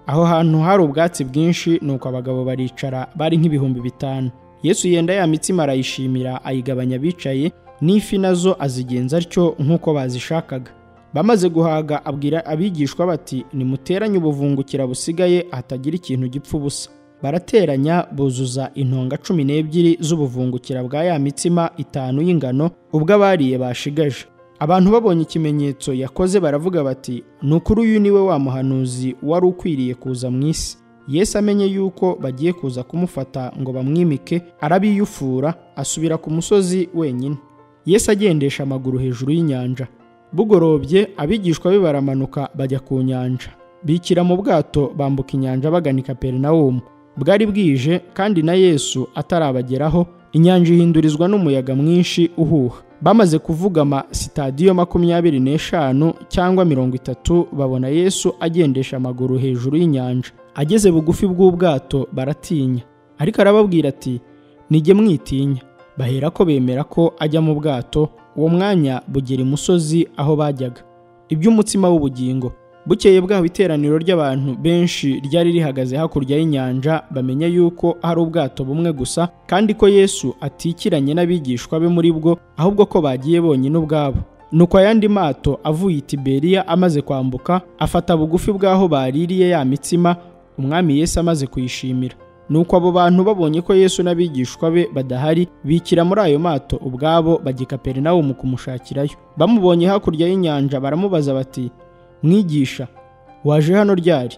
Aho hantu hari ubwatsi bwinshi, nuko abagabo baricara, bari nk'ibihumbi 5. Yesu yenda ya mitsima arayishimira, ayigabanya bicaye, n'ifi nazo azigenza atyo nk'uko bazishakaga. Bamaze guhaga abwira abigishwa bati, nimuteranye ubuvungukira busigaye, hatagira ikintu gipfa ubusa. Barateranya, buzuza intonga 12 z'ubuvungukira bwa ya mitsima 5 y'ingano, ubwo abariye bashigaje. Abantu babonye ikimenyetso yakoze baravuga bati, nukuri uyu niwe wa muhanuzi wari ukwiriye kuza mu isi. Yesu amenye yuko bagiye kuza kumufata ngo bamwimike, arabiyufura, asubira ku musozi wenyine. Yesu agendesha amaguru hejuru y'inyanja. Bugorobye abigishwa be baramanuka bajya ku nyanja, bikira mu bwato bambuka inyanja bagana i Kaperinawumu. Bwari bwije, kandi na Yesu atarabageraho, inyanja ihindurizwa n'umuyaga mwinshi uhuha. Bamaze kuvugama sitadiyo 25 cyangwa 30, babona Yesu agendesha amaguru hejuru y'inyanja. Ageze bugufi bw'ubwato baratinya, ariko arababwira ati, nijye mwitinya. Bahera ko bemera ko ajya mu bwato. Uwo mwanya bugera imusozi aho bajyaga. Iby'umutsima w'ubugingo. Bukeye bwaho iteraniro ry'abantu benshi ryari rihagaze hakurya y'inyanja, bamenya yuko hari ubwato bumwe gusa, kandi ko Yesu atikiranye n'abigishwa be muri bwo, ahubwo ko bagiye bonyine ubwabo. Nuko ayandi mato avuye i Tiberiya amaze kwambuka, afata bugufi bw'aho baririye ya mitsima, umwami Yesu amaze kuyishimira. Nuko abo bantu babonye ko Yesu n'abigishwa be badahari, bikira muri ayo mato ubwabo bajya i Kaperinawumu kumushakirayo. Bamubonye hakurya y'inyanja baramubaza bati, Mwigisha, waje hano ryari?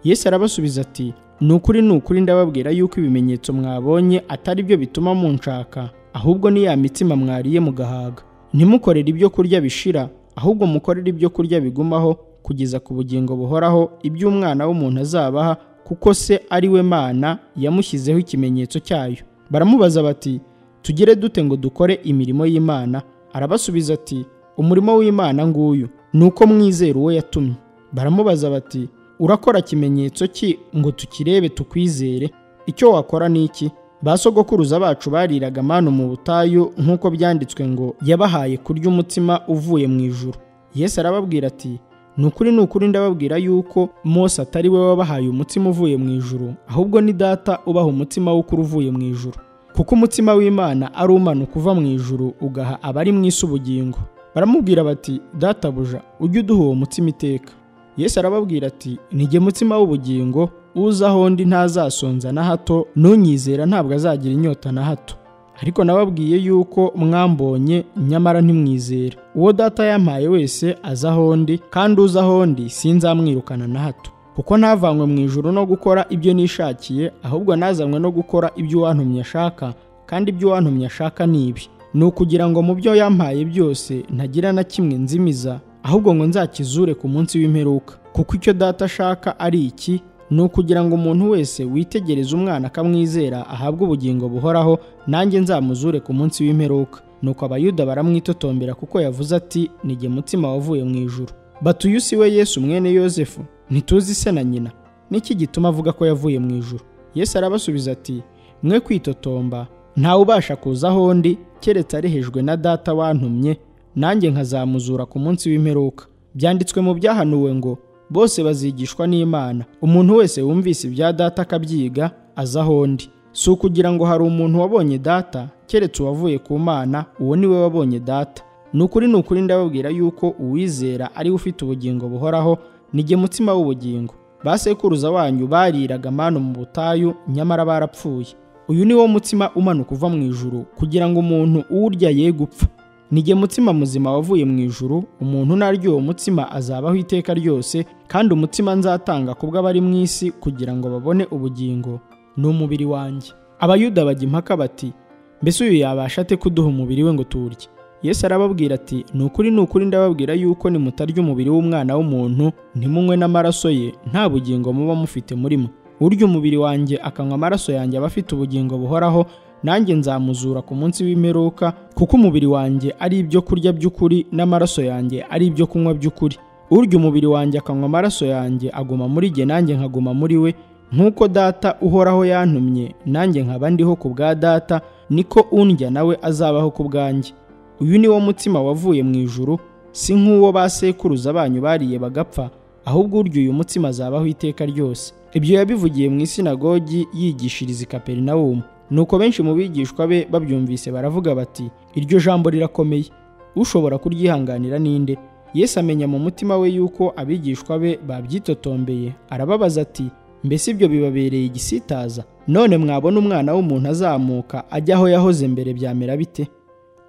Yesu arabasubiza ati, ni ukuri ndababwira yuko ibimenyetso mwabonye atari byo bituma munshaka, ahubwo ni ya mitsima mwariye mugahaga. Ntimukorere ibyo kurya bishira, ahubwo mukorere ibyo kurya bigumaho kugeza ku bugingo buhoraho, ibyo Umwana w'umuntu azabaha, kuko se ari we Mana yamushyizeho ikimenyetso cyayo. Baramubaza bati, tugire dute ngo dukore imirimo y'Imana? Arabasubiza ati, umurimo w'Imana nguyu, nuko mwizera uwo yatumye. Baramubaza bati, urakora kimenyetso ki ngo tukirebe tukwizere? Icyo wakora ni iki? Ba sogokuruza bacu bariraga manu mu butayu, nk'uko byanditswe ngo yabahaye kurya umutsima uvuye mu ijuru. Yesu arababwira ati, ni ukuri ndababwira yuko Mose atari we wabahaye umutsima uvuye mu ijuru, ahubwo ni Data ubaha umutsima w'ukuri uvuye mu ijuru. Kuko umutsima w'Imana ari umanuka uva mu ijuru ugaha abari mu isi ubugingo. Baramubwira bati, Databuja, ujye uduha uwo mutsima iteka. Yesu arababwira ati, ni jye mutsima w'ubugingo, uza aho ndi ntazasonza na hato, n'unyizera ntabwo azagira inyota na hato. Ariko nababwiye yuko mwambonye, nyamara ntimwizera. Uwo Data yampaye wese aza aho ndi, kandi uza aho ndi sinzamwirukana na hato. Kuko ntavanywe mu ijuru no gukora ibyo nishakiye, ahubwo nazanywe no gukora ibyo uwantumye ashaka, kandi ibyo uwantumye ashaka ni ibi: ni ukugira ngo mu byo yampaye byose ntagira na kimwe nzimiza, ahubwo ngo nzakizure ku munsi w'imperuka. Kuko icyo Data ashaka ari iki, ni ukugira ngo umuntu wese witegereza Umwana akamwizera ahabwe ubugingo buhoraho, nanjye nzamuzure ku munsi w'imperuka. Nuko Abayuda baramwitotombera kuko yavuze ati, ni jye mutsima wavuye mu ijuru. Bati, uyu si we Yesu mwene Yosefu? Ntituzi se na nyina? Niki gituma avuga ko yavuye mu ijuru? Yesu arabasubiza ati, mwe kwitotomba, ntawe ubasha kuza aho ndi keretse arehejwe na Data wantumye, nanjye nkazamuzura ku munsi w'imperuka. Byanditswe mu byahanuwe ngo, bose bazigishwa n'Imana. Umuntu wese wumvise ibya Data akabyiga aza aho ndi. Si ukugira ngo hari umuntu wabonye Data, keretse uwavuye ku Mana, uwo ni we wabonye Data. Ni ukuri ndababwira yuko uwizera ari we ufite ubugingo buhoraho, ni jye mutsima w'ubugingo. Ba sekuruza wanyu bariraga manu mu butayu, nyamara barapfuye. Uyu ni wo mutsima umanuka uva mu ijuru, kugira ngo umuntu uwurya ye gupfa. Ni jye mutsima muzima wavuye mu ijuru, umuntu narya uwo mutsima azabaho iteka ryose, kandi umutsima nzatanga kubw'abari mu isi kugira ngo babone ubugingo, ni umubiri wanjye. Abayuda bajya impaka bati, mbese uyu yabasha ate kuduha umubiri we ngo tuwurye? Yesu arababwira ati, ni ukuri ndababwira yuko nimutarya umubiri w'Umwana w'umuntu, ntimunywe n'amaraso ye, nta bugingo muba mufite muri mwe. Urya umubiri wanjye akanywa amaraso yanjye aba afite ubugingo buhoraho, nanjye nzamuzura ku munsi w'imperuka, kuko umubiri wanjye ari ibyo kurya by'ukuri, n'amaraso yanjye ari ibyo kunywa by'ukuri. Urya umubiri wanjye akanywa amaraso yanjye aguma muri jye, nanjye nkaguma muri we. Nk'uko Data uhoraho yantumye, nanjye nkaba ndiho ku bwa Data, niko undya nawe azabaho ku bwanjye. Uyu ni wo mutsima wavuye mu ijuru, si nk'uwo ba sekuruza banyu bariye bagapfa, ahubwo urya uyu mutsima azabaho iteka ryose. Ibyo yabivugiye mu isinagogi yigishiriza i Kaperinawumu. Nuko benshi mu bigishwa be babyumvise baravuga bati, iryo jambo rirakomeye, ushobora kuryihanganira ninde? Yesu amenya mu mutima we yuko abigishwa be babyitotombeye, arababaza ati, mbese ibyo bibabereye igisitaza? None mwabona Umwana w'umuntu azamuka ajya aho yahoze mbere, byamera bite?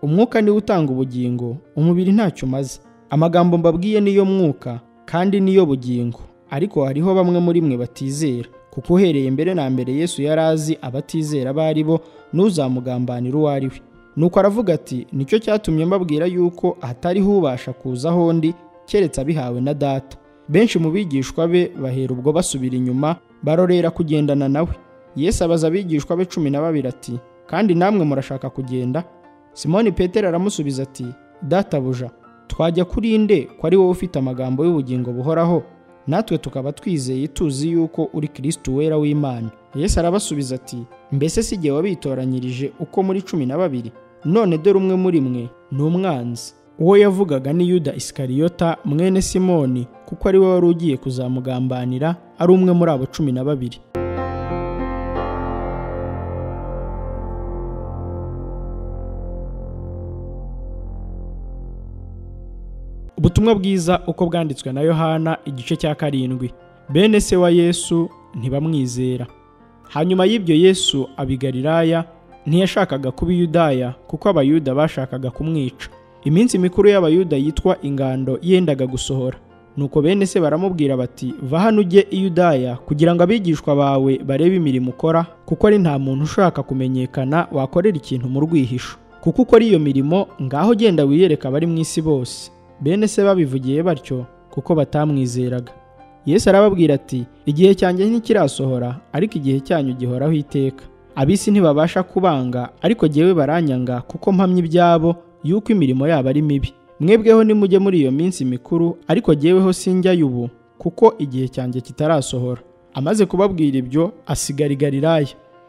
Umwuka niwe utanga ubugingo, umubiri ntacyo umaze. Amagambo mbabwiye niyo mwuka, kandi niyo bugingo. Ariko hariho bamwe muri mwe batizera, kuko uhereye mbere na mbere Yesu yari azi abatizera abo ari bo, n'uzamugambanira uwo ari we. Nuko aravuga ati, nicyo cyatumye mbabwira yuko hatariho ubasha kuza aho ndi, keretse abihawe na Data. Benshi mu bigishwa be bahera ubwo basubira inyuma, barorera kugendana nawe. Yesu abaza abigishwa be 12 ati, kandi namwe murashaka kugenda? Simoni Petero aramusubiza ati, Databuja, twajya kuri nde ko ari wowe ufite amagambo y'ubugingo buhoraho, natwe tukaba twizeye tuzi yuko uri Kristo wera w'Imana? Yesu arabasubiza ati, mbese si jye wabitoranyirije uko muri 12? None dore umwe muri mwe ni umwanzi. uwo yavugaga ni Yuda Isikariyota mwene Simoni, kuko ari we wari ugiye kuzamugambanira, ari umwe muri abo 12. Ubutumwa bwiza uko bwanditswe na Yohana igice cya 7. Bene se wa Yesu ntibamwizera. Hanyuma y'ibyo Yesu abi Galilaya, ntiyashakaga kuba Yudaya kuko abayuda bashakaga kumwica. Iminsi mikuru y'abayuda yitwa ingando yendaga gusohora. Nuko bene se baramubwira bati, va hano ujye i Yudaya kugira ngo abigishwa bawe barebe imirimo ukora, kuko ari nta muntu ushaka kumenyekana wakorera ikintu mu rwihisho. Kuko ukora iyo mirimo, ngaho genda wiyereka abari mu isi bose. Bene se babivugiye batyo kuko batamwizeraga. Yesu arababwira ati, igihe cyanjye ntikirasohora, ariko igihe cyanyu gihoraho iteka. Abisi ntibabasha kubanga, ariko jyewe baranyanga kuko mpamya ibyabo yuko imirimo yabo ari mibi. Mwebweho nimujye muri iyo minsi mikuru, ariko jyeweho sinjyayo ubu, kuko igihe cyanjye kitarasohora. Amaze kubabwira ibyo, asigara i Galilaya.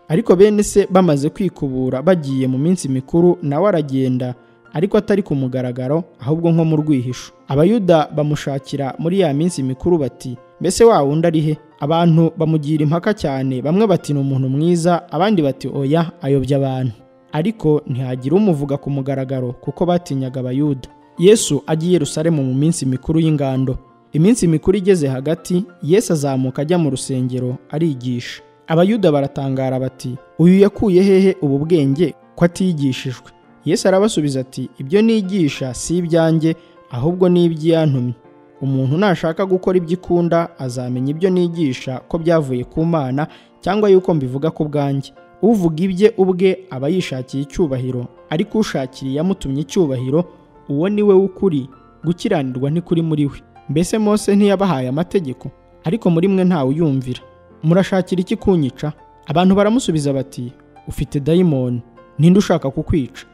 Ariko bene se bamaze kwikubura bagiye mu minsi mikuru, nawe aragenda, ariko atari ku mugaragaro, ahubwo nko mu rwihisho. Abayuda bamushakira muri ya minsi mikuru bati, mbese wa wundi ari he? Abantu bamugira impaka cyane, bamwe bati ni umuntu mwiza, abandi bati oya, ayobya abantu. Ariko ntihagira umuvuga ku mugaragaro kuko batinyaga Abayuda. Yesu agiye i Yerusalemu mu minsi mikuru y'ingando. Iminsi mikuru igeze hagati, Yesu azamuka ajya mu rusengero arigisha. Abayuda baratangara bati, uyu yakuye hehe ubu bwenge ko atigishijwe? Yesu arabasubiza ati, ibyo nigisha si ibyanjye, ahubwo ni iby'Iyantumye. Umuntu nashaka gukora ibyo ikunda, azamenya ibyo nigisha ko byavuye ku Mana, cyangwa yuko mbivuga ku bwanjye. Uvuga ibye ubwe aba yishakiye icyubahiro, ariko ushakira yamutumye icyubahiro, uwo ni we w'ukuri, gukiranirwa ntikuri muri we. Mbese Mose ntiyabahaye amategeko? Ariko muri mwe ntawe uyumvira. Murashakira iki kunyica? Abantu baramusubiza bati, ufite dayimoni, ninde ushaka kukwica?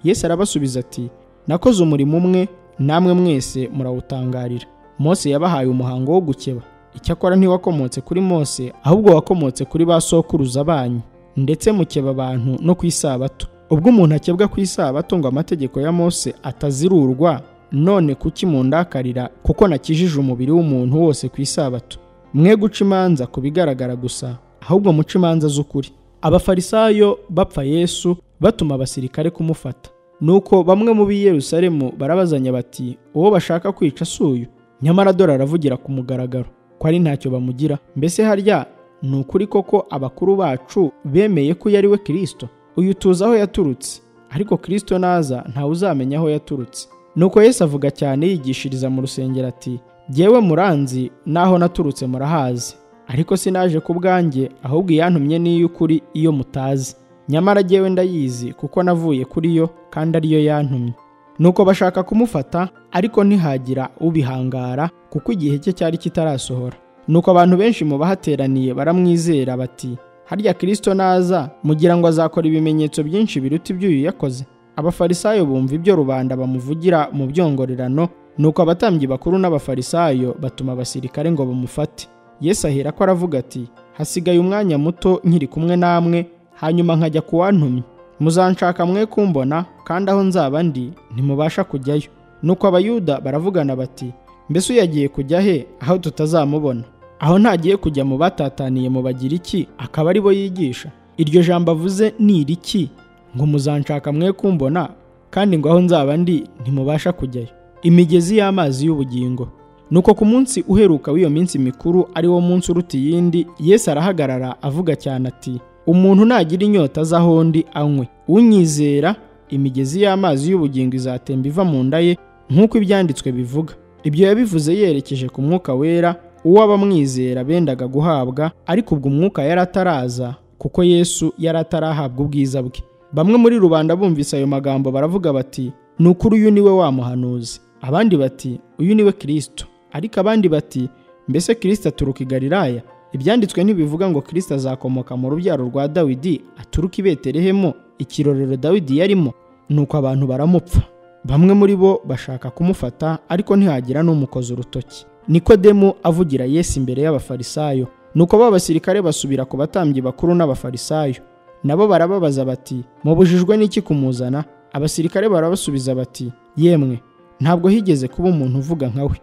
Yesu arabasubiza ati, nakoze umurimo umwe, namwe mwese murawutangarira. Mose yabahaye umuhango wo gukeba. Icyakora ntiwakomotse kuri Mose, ahubwo wakomotse kuri ba sokuruza banyu. Ndetse mukeba abantu no ku isabato. Ubwo umuntu akebwa ku isabato ngo amategeko ya Mose atazirurwa, none kuki mundakarira kuko nakijije umubiri w'umuntu wose ku isabato? Mwe guca imanza ku bigaragara gusa, ahubwo muca imanza z'ukuri. Abafarisayo bapfa Yesu batuma abasirikare kumufata. Nuko bamwe mu b'i Yerusalemu barabazanya bati, uwo bashaka kwica si uyu? Nyamara dore aravugira ku mugaragaro ko ari ntacyo bamugira. Mbese harya ni ukuri koko abakuru bacu bemeye ko yari we Kristo? Uyu tuzi aho yaturutse, ariko Kristo naza ntawe uzamenya aho yaturutse. Nuko Yesu avuga cyane yigishiriza mu rusengero ati, jyewe muranzi naho naturutse murahazi, ariko sinaje ku bwanjye, ahubwo Iyantumye ni iy'ukuri iyo mutazi. Nyamara jyewe ndayizi kuko navuye kuri yo, kandi ariyo yantumye. Nuko bashaka kumufata, ariko ntihagira ubihangara kuko igihe cye cyari kitarasohora. Nuko abantu benshi mu bahateraniye baramwizera bati, harya Kristo naza mugira ngo azakora ibimenyetso byinshi biruta iby'uyu yakoze? Abafarisayo bumva ibyo rubanda bamuvugira mu byongorerano, nuko abatambyi bakuru n'abafarisayo batuma abasirikare ngo bamufate. Yesu ahera ko aravuga ati, hasigaye umwanya muto nkiri kumwe namwe, hanyuma nkajya ku wantumye. Muzanshaka mwe kumbona, kandi aho nzaba ndi ntimubasha kujyayo. Nuko Abayuda baravugana bati, mbese uyagiye kujya he aho tutazamubona? Aho ntagiye kujya mu batataniye mu Bagiriki, akaba ari bo yigisha? Iryo jambo avuze ni iriki, ngo muzanshaka mwe kumbona, kandi ngo aho nzaba ndi ntimubasha kujyayo? Imigezi y'amazi y'ubugingo. Nuko ku munsi uheruka w'iyo minsi mikuru, ari wo munsi uruta iyindi, Yesu arahagarara avuga cyane ati, umuntu nagira inyota azaho ndi anywe. Unyizera, imigezi y'amazi y'ubugingo izatemba iva mu nda ye, nk'uko ibyanditswe bivuga. Ibyo yabivuze yerekeje ku Mwuka Wera, uwo abamwizera bendaga guhabwa, ariko ubwo Umwuka yari ataraza, kuko Yesu yari atarahabwa ubwiza bwe. Bamwe muri rubanda bumvise ayo magambo baravuga bati, ni ukuri uyu ni we wa muhanuzi. Abandi bati, uyu ni we Kristo. Ariko abandi bati, mbese Kristo aturuka i Galilaya? Ibyanditswe ntibivuga ngo Kristo azakomoka mu rubyaro rwa Dawidi, aturuka i Betelehemu, ikirorero Dawidi yarimo? Nuko abantu baramupfa. Bamwe muri bo bashaka kumufata, ariko ntihagira n'umukoza urutoki. Nikodemu avugira Yesu imbere y'abafarisayo. Nuko b'abasirikare basubira ku batambyi bakuru n'abafarisayo. Nabo barababaza bati, mubujijwe n'iki kumuzana? Abasirikare barabasubiza bati, yemwe, ntabwo higeze kuba umuntu uvuga nka we.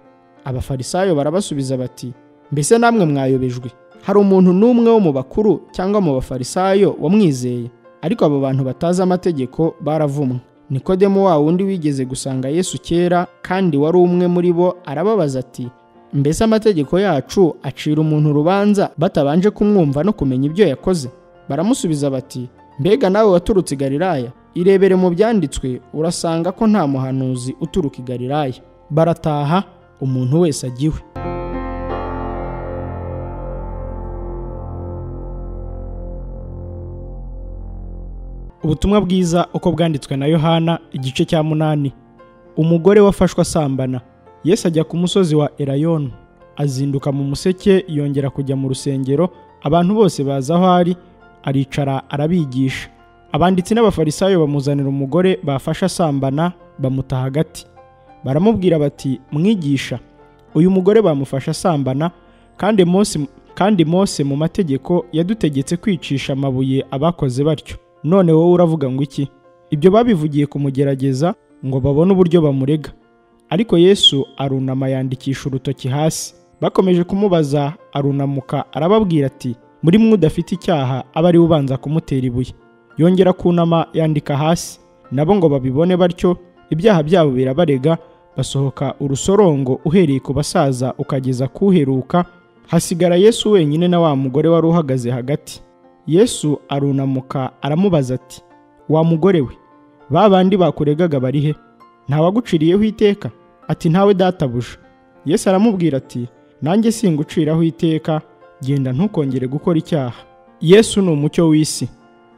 Abafarisayo barabasubiza bati, mbese namwe mwayobejwe? Hari umuntu n'umwe wo mu bakuru cyangwa mu bafarisayo wamwizeye? Ariko abo bantu batazi amategeko baravumwe. Nikodemo wa wundi wigeze gusanga Yesu kera kandi wari umwe muri bo arababaza ati, mbese amategeko yacu acira umuntu urubanza batabanje kumwumva no kumenya ibyo yakoze? Baramusubiza bati, mbega nawe waturutse i Galilaya? Irebere mu byanditswe urasanga ko nta muhanuzi uturuka i Galilaya. Barataha, umuntu wese agiwe. Ubutumwa bwiza uko bwanditswe na Yohana, igice cya 8. Umugore wafashwe asambana. Yesu ajya ku musozi wa Elayono, azinduka mu museke, yongera kujya mu rusengero. Abantu bose baza aho ari, aricara arabigisha. Abanditsi n'abafarisayo bamuzanira umugore bafashe asambana, bamuta hagati. Baramubwira bati, mwigisha, uyu mugore bamufashe asambana, kandi Mose mu mategeko yadutegetse kwicisha amabuye abakoze batyo. None wowe uravuga ngo iki? Ibyo babivugiye kumugerageza ngo babone uburyo bamurega. Ariko Yesu arunama yandikisha urutoki hasi. Bakomeje kumubaza, arunamuka arababwira ati, muri mwe udafite icyaha aba ari ubanza kumutera ibuye. Yongera kunama yandika hasi. Nabo ngo babibone batyo, ibyaha byabo birabarega. Basohoka urusorongo uhereye ku basaza ukageza kuheruka. Hasigara Yesu wenyine na wa mugore wari uhagaze hagati. Yesu arunamuka aramubaza ati, wa mugore we, ba bandi bakuregaga bari he? Ntawaguciriyeho iteka? Ati, ntawe databuja. Yesu aramubwira ati, nanjye singuciraho iteka, genda ntukongere gukora icyaha. Yesu ni umucyo w'isi.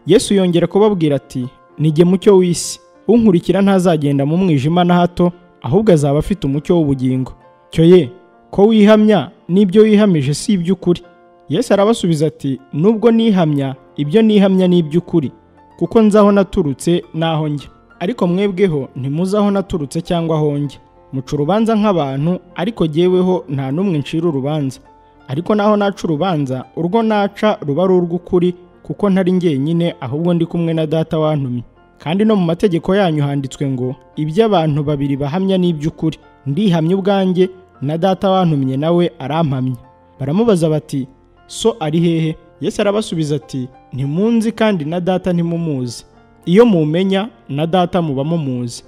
Yesu yongera kubabwira ati, nijye mucyo w'isi. Unkurikira ntazagenda mu mwijima na hato, ahubwo azaba afite umucyo w'ubugingo. Cyoye, ko wihamya n'ibyo wihamije si iby'ukuri? Yesu arabasubiza ati, nubwo nihamya, ibyo nihamya ni iby'ukuri, kuko nzi aho naturutse n'aho njya. Ariko mwebweho ntimuzi aho naturutse cyangwa aho njya. Muca urubanza nk'abantu, ariko jyeweho nta n'umwe ncira urubanza. Ariko naho naca urubanza, urwo naca ruba ari urw'ukuri, kuko ntari njyenyine, ahubwo ndi kumwe na Data wantumye. Kandi no mu mategeko yanyu handitswe ngo, ibyo abantu babiri bahamya ni iby'ukuri. Ndihamya ubwanjye, na Data wantumye nawe arampamya. Baramubaza bati, so ari hehe? Yesu arabasubiza ati, ntimunzi kandi na Data ntimumuzi. Iyo mumenya, na Data muba mumuzi.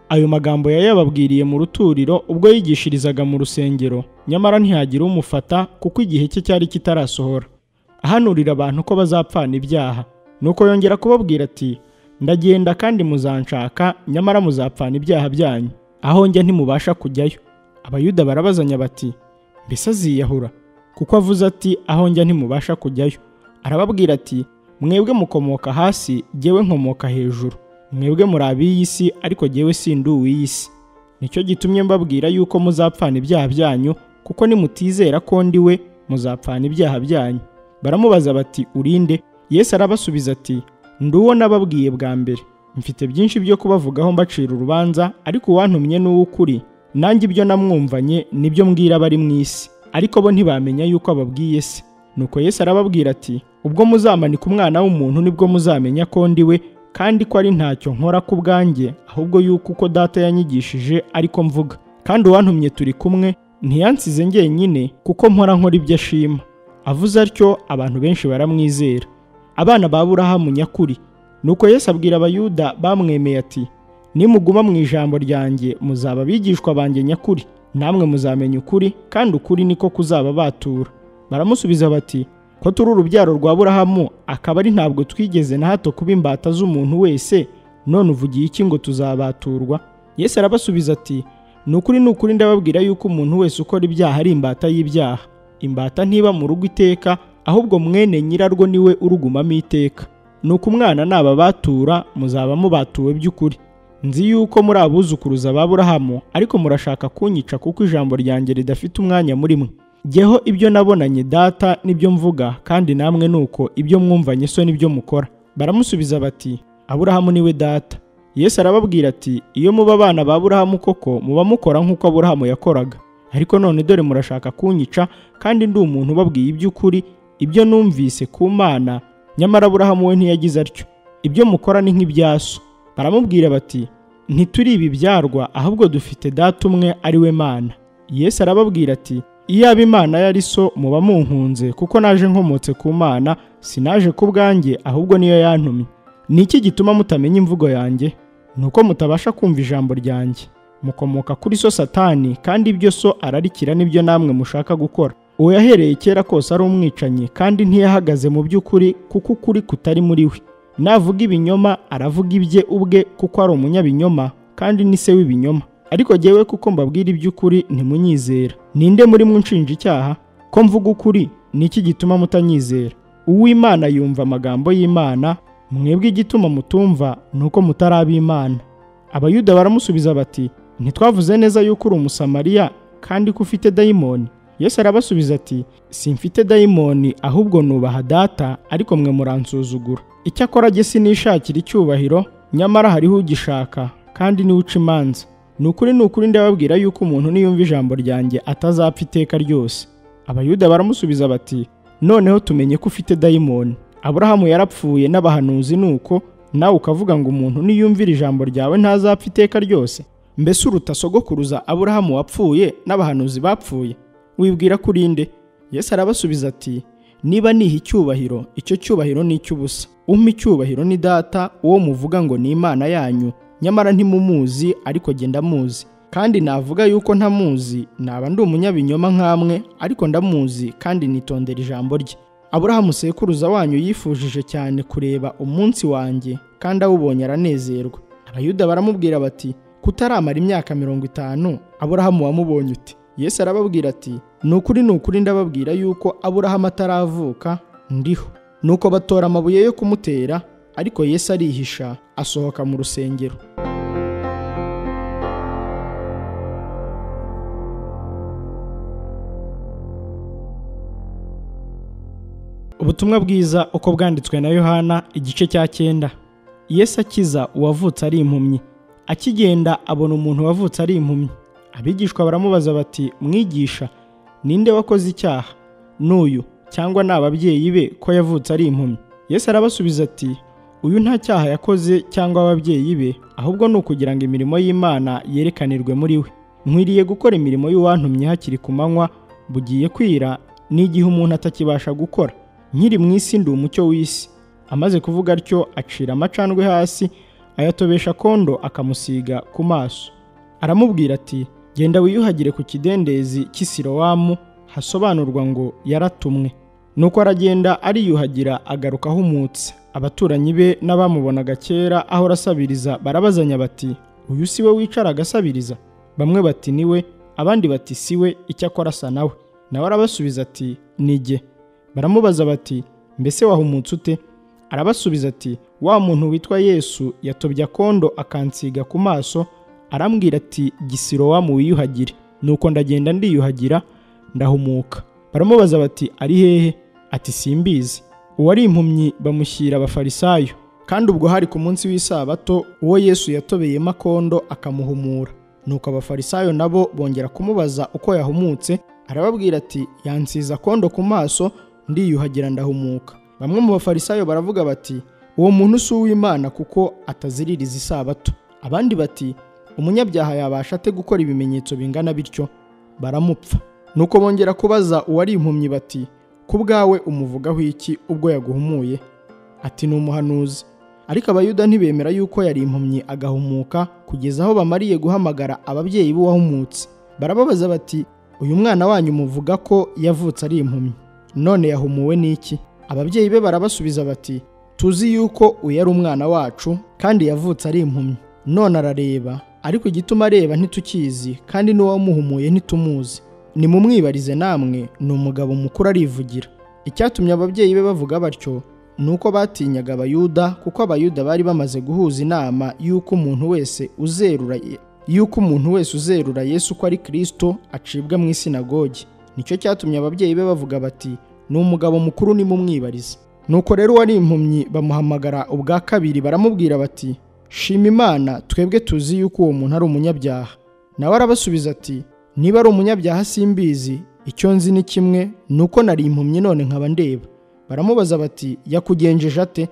Ayo magambo yayababwiriye mu ruturiro ubwo yigishirizaga mu rusengero, nyamara ntihagira umufata kuko igihe cye cyari kitarasohora. Ahanurira abantu ko bazapfana ibyaha. Nuko yongera kubabwira ati, ndagenda kandi muzanshaka, nyamara muzapfana ibyaha byanyu. Aho njya ntimubasha kujyayo. Abayuda barabazanya bati, mbese aziyahura? Kuko avuze ati, aho njya ntimubasha kujyayo. Arababwira ati, mwebwe mukomoka hasi, jyewe nkomoka hejuru. Mwebwe muri ab'iyi si, ariko jyewe sindi uw'iyi si. Nicyo gitumye mbabwira yuko muzapfana ibyaha byanyu, kuko nimutizera ko ndi we, muzapfana ibyaha byanyu. Baramubaza bati, urinde? Yesu arabasubiza ati, ndi uwo nababwiye bwa mbere. Mfite byinshi byo kubavugaho mbacira urubanza, ariko uwantumye ni uw'ukuri. Nanjye ibyo namwumvanye nibyo mbwira abari mu isi, ariko bo ntibamenya yuko ababwiye se. Nuko Yesu arababwira ati, ubwo muzamanika umwana w'umuntu nibwo muzamenya ko ndi we, kandi ko ari ntacyo nkora ku bwanjye, ahubwo yuko uko Data yanyigishije ariko mvuga. Kandi uwantumye turi kumwe, ntiyansize njyenyine, kuko mpora nkora ibyo ashima. Avuze atyo, abantu benshi baramwizera. Abana ba Aburahamu nyakuri. Nuko Yesu abwira abayuda bamwemeye ati, nimuguma mu ijambo ryanjye, muzaba abigishwa banjye nyakuri, namwe muzamenya ukuri, kandi ukuri niko kuzaba batura. Baramusubiza bati, ko turi urubyaro rwa Aburahamu, akaba ari ntabwo twigeze na hato kuba imbata z'umuntu wese, none uvugiye iki ngo tuzabaturwa? Yesu arabasubiza ati, ni ukuri ndababwira yuko umuntu wese ukora ibyaha ari imbata y'ibyaha. Imbata ntiba mu rugo iteka, ahubwo mwene nyirarwo niwe urugumamo iteka. Nuko umwana nababatura, muzaba mubatuwe by'ukuri. Nzi yuko muri abuzukuruza ba Aburahamu, ariko murashaka kunyica kuko ijambo ryanjye ridafite umwanya muri mwe. Jyeho ibyo nabonanye Data nibyo mvuga, kandi namwe nuko ibyo mwumvanye so nibyo mukora. Baramusubiza bati, Aburahamu niwe data. Yesu arababwira ati, iyo muba abana ba Aburahamu koko, muba mukora nk'uko Aburahamu yakoraga. Ariko none dore murashaka kunyica, kandi ndi umuntu ubabwiye iby'ukuri, ibyo numvise ku Mana, nyamara Aburahamu we ntiyagize atyo. Ibyo mukora ni nk'ibyaso. Baramubwira bati, ntituri ibibyarwa, ahubwo dufite data umwe ari we Mana. Yesu arababwira ati, iyaba Imana yari so muba munkunze, kuko naje nkomotse ku Mana, sinaje ku bwanjye, ahubwo niyo yantumye. Ni iki gituma mutamenya imvugo yanjye? Nuko mutabasha kumva ijambo ryanjye. Mukomoka kuri so Satani, kandi ibyo so ararikira nibyo namwe mushaka gukora. Uwo yahereye kera kose ari umwicanyi, kandi ntiyahagaze mu by'ukuri, kuko ukuri kutari muri we. Navuga ibinyoma aravuga ibye ubwe, kuko ari umunyabinyoma kandi ni se w'ibinyoma. Ariko jyewe kuko mbabwira iby'ukuri ntimunyizera. Ninde muri mwe unshinja icyaha? Ko mvuga ukuri, ni iki gituma mutanyizera? Uw'Imana yumva amagambo y'Imana, mwebwe igituma mutumva nuko mutari Imana. Abayuda baramusubiza bati, ntitwavuze neza yuko uri Umusamariya kandi ko ufite dayimoni? Yesu arabasubiza ati, simfite dayimoni, ahubwo nubaha Data, ariko mwe muransuzugura. Icyakora jye sinishakira icyubahiro, nyamara hariho ugishaka, kandi niwe uca imanza. Ni ukuri ndababwira yuko umuntu niyumva ijambo ryanjye atazapfa iteka ryose. Abayuda baramusubiza bati, noneho tumenye ko ufite dayimoni. Aburahamu yarapfuye n'abahanuzi, nuko nawe ukavuga ngo umuntu niyumvira ijambo ryawe ntazapfa iteka ryose? Mbese uruta sogokuruza Aburahamu wapfuye n'abahanuzi bapfuye? Wibwira kuri nde? Yesu arabasubiza ati, niba niha icyubahiro, icyo cyubahiro ni icy'ubusa. Umpa icyubahiro ni Data, uwo muvuga ngo ni Imana yanyu, nyamara ntimumuzi, ariko jye ndamuzi. Kandi navuga yuko ntamuzi, naba ndi umunyabinyoma nk'amwe, ariko ndamuzi kandi nitondera ijambo rye. Aburahamu sekuruza wanyu yifujije cyane kureba umunsi wanjye, kandi awubonye aranezerwa. Abayuda baramubwira bati, kutaramara imyaka 50, Aburahamu wamubonye ute? Yesu arababwira ati, ni ukuri ndababwira yuko Aburahamu ataravuka ndiho. Nuko batora amabuye yo kumutera, ariko Yesu arihisha, asohoka mu rusengero. Ubutumwa bwiza uko bwanditswe na Yohana, igice cya 9. Yesu akiza uwavutse ari impumyi. Akigenda abona umuntu wavutse ari impumyi. Abigishwa baramubaza bati, mwigisha, ninde wakoze icyaha, n'uyu cyangwa n'ababyeyi be, ko yavutse ari impumyi? Yesu arabasubiza ati, uyu nta cyaha yakoze cyangwa ababyeyi be, ahubwo ni ukugira ngo imirimo y'Imana yerekanirwe muri we. Nkwiriye gukora imirimo y'uwantumye hakiri ku manywa, bugiye kwira, n'igihe umuntu atakibasha gukora. Nkiri mu isi ndi umucyo w'isi. Amaze kuvuga atyo, acira amacandwe hasi, ayatobesha kondo, akamusiga ku maso. Aramubwira ati, genda wiyuhagire ku kidendezi cy'Isilowamu, hasobanurwa ngo yaratumwe. Nuko aragenda ariyuhagira, agaruka ahumutse. Abaturanyi be n'abamubonaga kera aho rasabiriza barabazanya bati, uyu si we wicara agasabiriza? Bamwe bati niwe, abandi bati siwe, icyakora asa nawe. Nawe arabasubiza ati, nijye. Baramubaza bati, mbese wahumutse ute? Arabasubiza ati, wa muntu witwa Yesu yatobye akondo akansiga ku maso, arambwira ati, Gisilowamu wiyuhagire. Nuko ndagenda ndiyuhagira, ndahumuka. Baramubaza bati, ari hehe? Ati, simbizi. Uwari impumyi bamushyira abafarisayo. Kandi ubwo hari ku munsi w'isabato, uwo Yesu yatobeyemo akondo akamuhumura. Nuko abafarisayo nabo bongera kumubaza uko yahumutse. Arababwira ati, yansiza akondo ku maso, ndiyuhagira ndahumuka. Bamwe mu bafarisayo baravuga bati, uwo muntu si uw'Imana kuko ataziririza isabato. Abandi bati, umunyabyaha yabasha ate gukora ibimenyetso bingana bityo? Baramupfa. Nuko bongera kubaza uwari impumyi bati, ku bwawe umuvugaho iki ubwo yaguhumuye? Ati, ni umuhanuzi. Ariko Abayuda ntibemera yuko yari impumyi agahumuka, kugeza aho bamariye guhamagara ababyeyi b'uwahumutse. Barababaza bati, uyu mwana wanyu muvuga ko yavutse ari impumyi, none yahumuwe n'iki? Ababyeyi be barabasubiza bati, tuzi yuko uyu ari umwana wacu, kandi yavutse ari impumyi. None arareba, ariko igituma areba ntitukizi, kandi n'uwamuhumuye ntitumuzi. Nimumwibarize namwe, ni umugabo mukuru arivugira. Icyatumye ababyeyi be bavuga batyo, nuko batinyaga Abayuda, kuko Abayuda bari bamaze guhuza inama yuko umuntu wese uzerura Yesu ko ari Kristo acibwa mu isinagogi. Nicyo cyatumye ababyeyi be bavuga bati, ni umugabo mukuru, nimumwibarize. Nuko rero wari impumyi bamuhamagara ubwa kabiri, baramubwira bati, shima Imana, twebwe tuzi yuko uwo muntu ari umunyabyaha. Nawe arabasubiza ati, niba ari umunyabyaha simbizi, icyo nzi ni kimwe, nuko nari impumyi none nkaba ndeba. Baramubaza bati, yakugenjeje ate?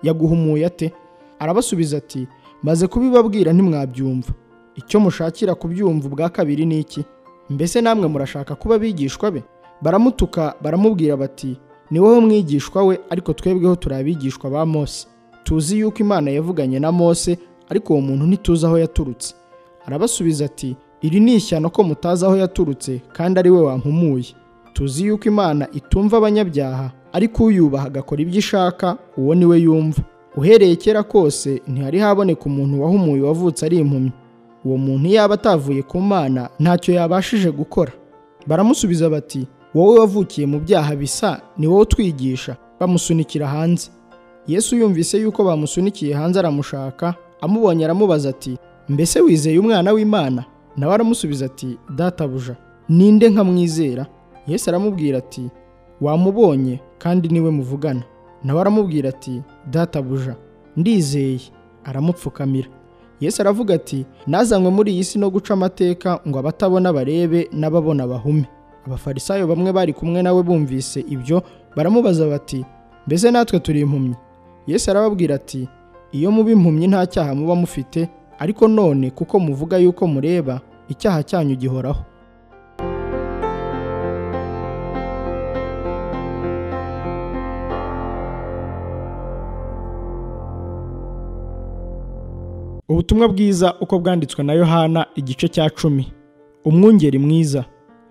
Yaguhumuye ate? Arabasubiza ati, maze kubibabwira ntimwabyumva. Icyo mushakira kubyumva ubwa kabiri ni iki? Mbese namwe murashaka kuba abigishwa be? Baramutuka baramubwira bati, ni wowe mwigishwa we, ariko twebweho turi abigishwa ba Mose. Tuzi yuko Imana yavuganye na Mose, ariko uwo muntu ntituzi aho yaturutse. Arabasubiza ati, iri ni ishyano ko mutazi aho yaturutse, kandi ari we wampumuye. Tuzi yuko Imana itumva abanyabyaha, ariko uyubaha agakora ibyo ishaka, uwo ni we yumva. Uhereye kera kose ntihari haboneka umuntu wahumuye wavutse ari impumyi. Uwo muntu yaba atavuye ku Mana ntacyo yabashije gukora. Baramusubiza bati, wowe wavukiye mu byaha bisa, ni wowe utwigisha. Bamusunikira hanze. Yesu yumvise yuko bamusunikiye hanze aramushaka, amubonye aramubaza ati, mbese wizeye umwana w'Imana? Nawe aramusubiza ati, databuja, ninde nkamwizera? Yesu aramubwira ati, wamubonye kandi niwe muvugana. Nawe aramubwira ati, databuja, ndizeye. Aramupfukamira. Yesu aravuga ati, nazanywe muri iyi si no guca amateka ngo abatabona barebe n'ababona bahume. Abafarisayo bamwe bari kumwe nawe bumvise ibyo baramubaza bati, mbese natwe turi impumyi? Yesu arababwira ati, iyo muba impumyi nta cyaha muba mufite, ariko none kuko muvuga yuko mureba, icyaha cyanyu gihoraho. Ubutumwa bwiza uko bwanditswe na Yohana igice cya 10. Umwungeri mwiza.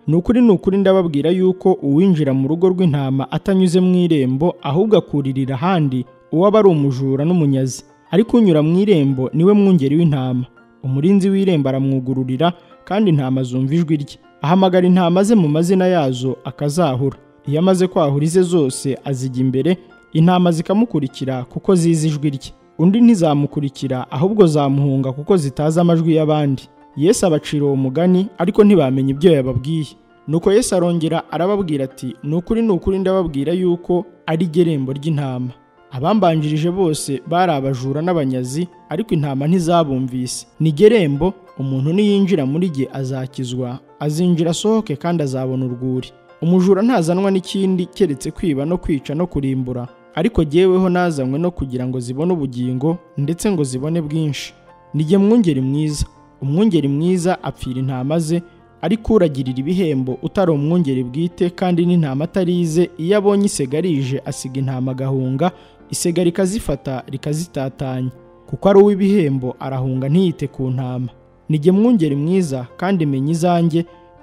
Nukuri ndababwira yuko uwinjira mu rugo rw'intama atanyuze mu irembo, ahubwo akuririra ahandi, uwo aba ari umujura n'umunyazi. Ariko unyura mu irembo niwe mwungeri w'intama. Umurinzi w'irembo aramwugururira, kandi intama zumva ijwi rye. Ahamagara intama ze mu mazina yazo akazahura. Iyo amaze kwahura ize zose azijya imbere, intama zikamukurikira kuko zizi ijwi rye. Undi ntizamukurikira, ahubwo zamuhunga kuko zitazi amajwi y'abandi. Yesu abacira uwo mugani, ariko ntibamenye ibyo yababwiye. Nuko Yesu arongera arababwira ati, nukuri ndababwira yuko ari irembo ry'intama. Abambanjirije bose bari abajura n'abanyazi, ariko intama ntizabumvise. Ni irembo, umuntu niyinjira muri rye azakizwa, azinjira asohoke kandi azabona urwuri. Umujura ntazanwa n'ikindi keretse kwiba no kwica no kurimbura, ariko jyeweho nazanywe no kugira ngo zibone ubugingo, ndetse ngo zibone bwinshi. Nijye mwungeri mwiza. Umwungeri mwiza apfira intama ze, ariko uragirira ibihembo utari umwungeri bwite kandi n'intama atarize, iyo abonye isega rije asiga intama agahunga, isega rikazifata rikazitatanya. Kuko ari uw'ibihembo arahunga ntiyite ku ntama. Nijye mwungeri mwiza, kandi menya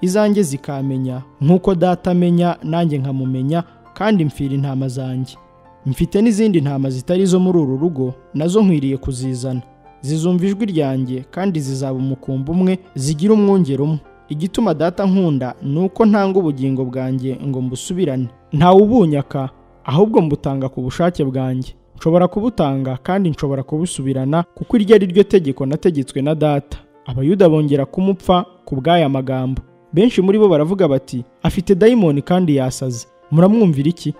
izanjye zikamenya, nk'uko data amenya nanjye nkamumenya, kandi mfira intama zanjye. Mfite n'izindi ntama zitari zo muri uru rugo, nazo nkwiriye kuzizana. Zizumva ijwi ryanjye, kandi zizaba umukumbi umwe, zigira umwungeri umwe. Igituma data nkunda nuko ntanga ubugingo bwanjye ngo mbusubirane. Ntawe ubunyaka, ahubwo mbutanga ku bushake bwanjye. Nshobora kubutanga kandi nshobora kubusubirana, kuko iryo ari ryo tegeko nategetswe na data. Abayuda bongera kumupfa ku bw'aya magambo. Benshi muri bo baravuga bati, afite dayimoni kandi yasaze. Muramwumvira iki?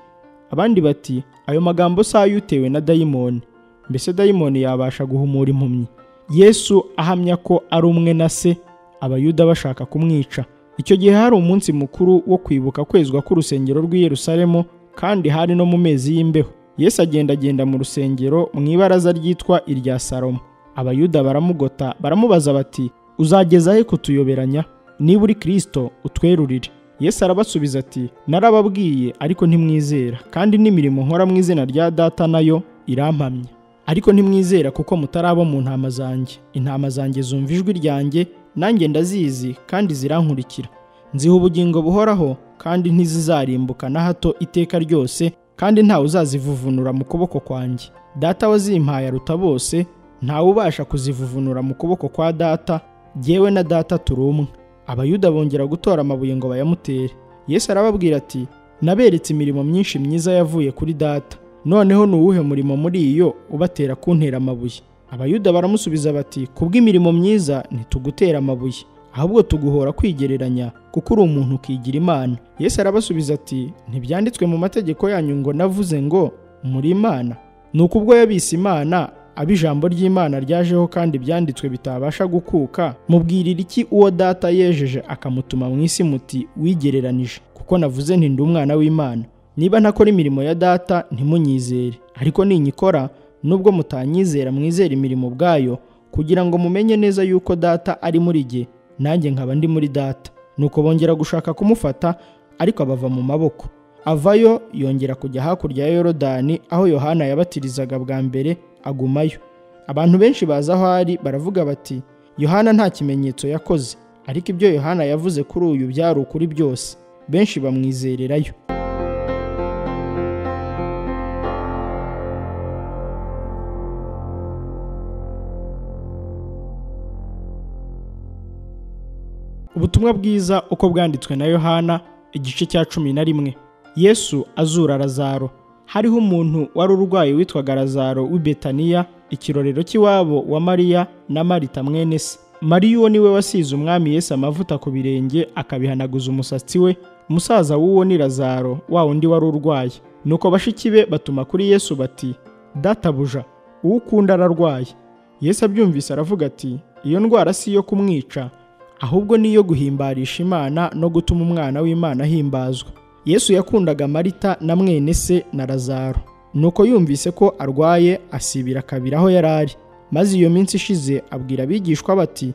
Abandi bati, ayo magambo si ayutewe na dayimoni. Mbese dayimoni yabasha guhumura impumyi? Yesu ahamya ko ari umwe na se, abayuda bashaka kumwica. Icyo gihe hari umunsi mukuru wo kwibuka kwezwa k'urusengero rw'i Yerusalemu, kandi hari no mu mezi y'imbeho. Yesu agenda mu rusengero mu ibaraza ryitwa irya Salomo. Abayuda baramugota baramubaza bati, uzageza he kutuyoberanya? Niba uri Kristo utwerurire. Yesu arabasubiza ati, narababwiye ariko ntimwizera, kandi n'imirimo nkora mu izina rya data nayo irampamya. Ariko ntimwizera kuko mutarabo mu ntama zanjye. Intama zanjye zumva ijwi ryanjye, nanjye ndazizi kandi zirankurikira. Nziha ubugingo buhoraho, kandi ntizizarimbuka na hato iteka ryose, kandi ntawe uzazivuvunura mu kuboko kwanjye. Data wazimpaye aruta bose, ntawe ubasha kuzivuvunura mu kuboko kwa data, jyewe na data turi umwe. Abayuda bongera gutora amabuye ngo bayamutere. Yesu arababwira ati, naberetse imirimo myinshi myiza yavuye kuri data. Noneho ni uwuhe murimo muri iyo ubatera kuntera amabuye? Abayuda baramusubiza bati, kubw'imirimo myiza ntitugutera amabuye, ahubwo tuguhora kwigereranya, kuko uri umuntu ukigira Imana. Yesu arabasubiza ati, ntibyanditswe mu mategeko yanyu ngo navuze ngo muri Imana? Nuko ubwo yabise Imana, ab'ijambo ry'Imana ryajeho kandi byanditswe bitabasha gukuka, mubwirira iki uwo data yejeje akamutuma mu isi muti wigereranije? Kuko navuze nti ndi umwana w'Imana. Niba ntakora imirimo ya data ntimunyizere, ariko ninyikora, nubwo mutanyizera mwizera imirimo bwayo, kugira ngo mumenye neza yuko data ari muri jye nanjye nkaba ndi muri data. Nuko bongera gushaka kumufata, ariko abava mu maboko. Avayo yongera kujya hakurya ya Yorodani aho Yohana yabatirizaga bwa mbere, agumayo. Abantu benshi baza aho ari baravuga bati, Yohana nta kimenyetso yakoze, ariko ibyo Yohana yavuze kuri uyu byari ukuri byose. Benshi bamwizererayo. Ubutumwa bwiza uko bwanditswe na Yohana, igice cya 11. Yesu azura Lazaro. Hariho umuntu wari urwaye witwaga Lazaro w'i Betaniya, ikirorero cy'iwabo wa Mariya na Marita mwene se. Mariya uwo niwe wasize umwami Yesu amavuta ku birenge akabihanaguza umusatsi we. Umusaza w'uwo ni Lazaro, wa wundi wari urwaye. Nuko bashiki be batuma kuri Yesu bati, Databuja, uwo ukunda ararwaye. Yesu abyumvise aravuga ati, iyo ndwara si iyo kumwica, ahubwo ni iyo guhimbarisha Imana no gutuma umwana w'Imana ahimbazwa. Yesu yakundaga Marita na mwene se na Lazaro. Nuko yumvise ko arwaye asibira kabiri aho yari ari. Maze iyo minsi ishize abwira abigishwa bati,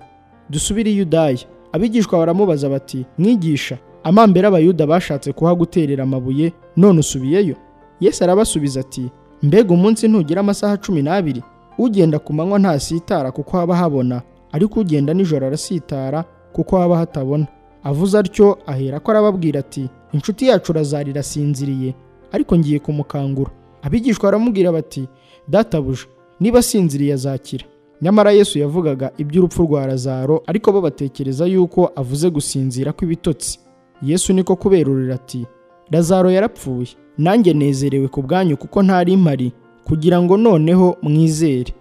dusubire i Yudaya. Abigishwa baramubaza bati, mwigisha, amambere abayuda bashatse kuhaguterera amabuye, none usubiyeyo? Yesu arabasubiza ati, mbega umunsi ntugira amasaha 12? Ugenda ku manywa ntasitara kuko haba habona, ariko ugenda nijoro arasitara kuko haba hatabona. Avuze atyo ahera ko arababwira ati, inshuti yacu Lazaro irasinziriye, ariko ngiye kumukangura. Abigishwa baramubwira bati, Databuja, niba asinziriye azakira. Nyamara Yesu yavugaga iby'urupfu rwa Lazaro, ariko bo batekereza yuko avuze gusinzira kw'ibitotsi. Yesu niko kuberurira ati, Lazaro yarapfuye, nanjye nezerewe ku bwanyu kuko ntari mpari, kugira ngo noneho mwizere.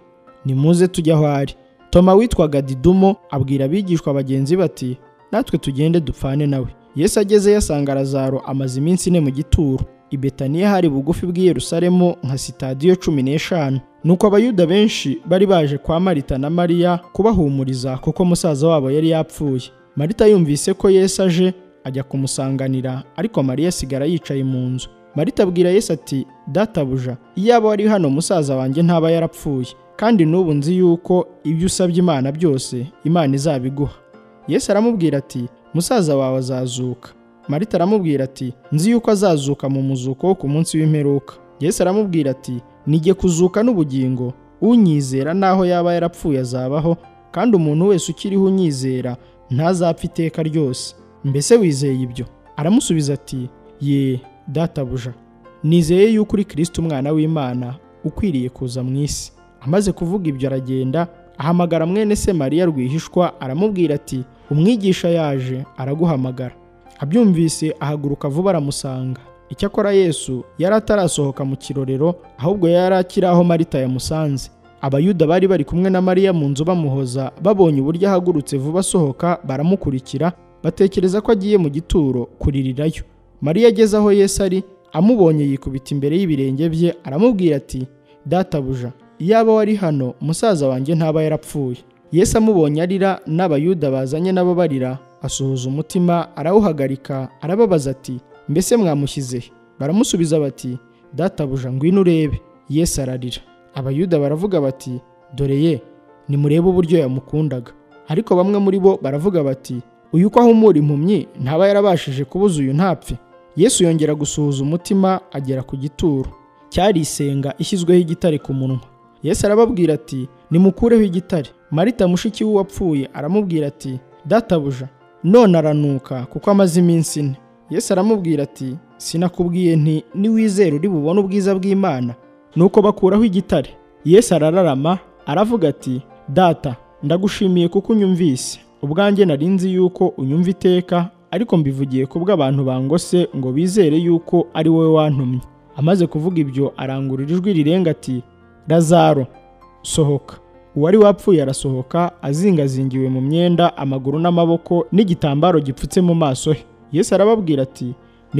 Nimuze tujya aho ari. Toma witwaga Didumo abwira abigishwa bagenzi bati, natwe tugende dupfane nawe. Yesu ageze yasanga Lazaro amaze iminsi 4 mu gituro. I Betaniya hari bugufi bw'i Yerusalemu nka sitadiyo 15. Nuko abayuda benshi bari baje kwa Marita na Mariya kubahumuriza kuko musaza wabo yari yapfuye. Marita yumvise ko Yesu aje ajya kumusanganira, ariko Mariya asigara yicaye mu nzu. Marita abwira Yesu ati, Databuja, iyaba wari hano musaza wanjye ntaba yarapfuye, kandi n'ubu nzi yuko ibyo usabye Imana byose Imana izabiguha. Yesu aramubwira ati, musaza wawe azazuka. Marita aramubwira ati, nzi yuko azazuka mu muzuko wo ku munsi w'imperuka. Yesu aramubwira ati, nijye kuzuka n'ubugingo, unyizera naho yaba yarapfuye azabaho, kandi umuntu wese ukiriho unyizera ntazapfa iteka ryose. Mbese wizeye ibyo? Aramusubiza ati, ye Databuja, nizeye yuko uri Kristo umwana w'Imana ukwiriye kuza mu isi. Amaze kuvuga ibyo aragenda, ahamagara mwene se Mariya rwihishwa, aramubwira ati, umwigisha yaje araguhamagara. Abyumvise ahaguruka vuba aramusanga. Icyakora Yesu yari atarasohoka mu kirorero, ahubwo yari akiri aho Marita yamusanze. Abayuda bari bari kumwe na Mariya mu nzu bamuhoza, babonye uburyo ahagurutse vuba asohoka baramukurikira, batekereza ko agiye mu gituro kuririrayo. Mariya ageze aho Yesu ari, amubonye yikubita imbere y'ibirenge bye, aramubwira ati, Databuja, iyaba wari hano musaza wanjye ntaba yarapfuye. Yesu amubonye arira n'abayuda bazanye nabo barira, asuhuza umutima arawuhagarika, arababaza ati, mbese mwamushyize he? Baramusubiza bati, Databuja, ngwino urebe. Yesu ararira. Abayuda baravuga bati, dore ye, nimurebe uburyo yamukundaga. Ariko bamwe muri bo baravuga bati, uyu ko ahumura impumyi ntaba yarabashije kubuza uyu ntapfe. Yesu yongera gusuhuza umutima agera ku gituro. Cyari isenga ishyizweho igitare ku munwa. Yesu arababwira ati, nimukureho igitare. Marita mushiki w'uwapfuye aramubwira ati, Databuja, none aranuka kuko amaze iminsi 4. Yesu aramubwira ati, sinakubwiye nti niwizera uri bubone ubwiza bw'Imana? Nuko bakuraho igitare. Yesu arararama aravuga ati, Data, ndagushimiye kuko unyumvise. Ubwanjye narinzi yuko unyumva iteka, ariko mbivugiye kubwo abantu bangose ngo bizere yuko ari wowe wantumye. Amaze kuvuga ibyo arangurura ijwi rirenga ati, Lazaro, sohoka. Uwari wapfuye arasohoka, azingazingiwe mu myenda, amaguru n'amaboko, n'igitambaro gipfutse mu maso he. Yesu arababwira ati,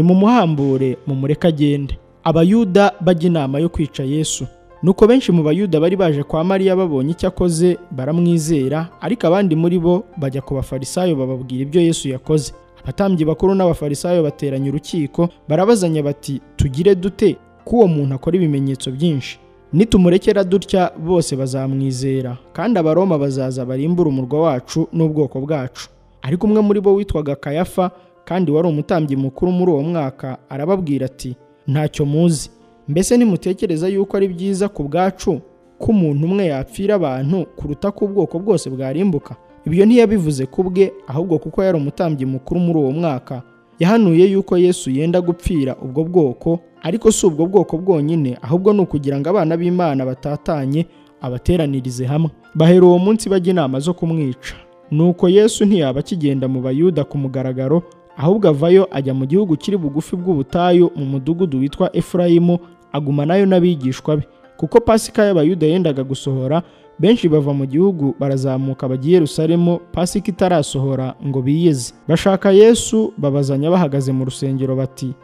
nimumuhambure mumureke agende. Abayuda bajya inama yo kwica Yesu. Nuko benshi mu bayuda bari baje kwa Mariya babonye icyo akoze baramwizera, ariko abandi muri bo bajya ku bafarisayo bababwira ibyo Yesu yakoze. Abatambyi bakuru n'abafarisayo bateranya urukiko, barabazanya bati, tugire dute ko uwo muntu akora ibimenyetso byinshi? nitumurekera dutya bose bazamwizera, kandi abaroma bazaza barimbura umurwa wacu n'ubwoko bwacu. Ariko umwe muri bo witwaga Kayafa, kandi wari umutambyi mukuru muri uwo mwaka, arababwira ati, ntacyo muzi. Mbese ntimutekereza yuko ari byiza ku bwacu ko umuntu umwe yapfira abantu kuruta ko ubwoko bwose bwarimbuka? Ibyo ntiyabivuze ku bwe, ahubwo kuko yari umutambyi mukuru muri uwo mwaka, yahanuye yuko Yesu yenda gupfira ubwo bwoko, ariko si ubwo bwoko bwonyine, ahubwo ni ukugira ngo abana b'Imana batatanye abateranirize hamwe. Bahera uwo munsi bajya inama zo kumwica. Nuko Yesu ntiyaba akigenda mu Bayuda ku mugaragaro, ahubwo avayo ajya mu gihugu kiri bugufi bw'ubutayu mu mudugudu witwa Efurayimu, agumanayo n'abigishwa be. Kuko Pasika y'Abayuda yendaga gusohora, benshi bava mu gihugu barazamuka bajya i Yerusalemu Pasika itarasohora ngo biyeze. Bashaka Yesu, babazanya bahagaze mu rusengero bati,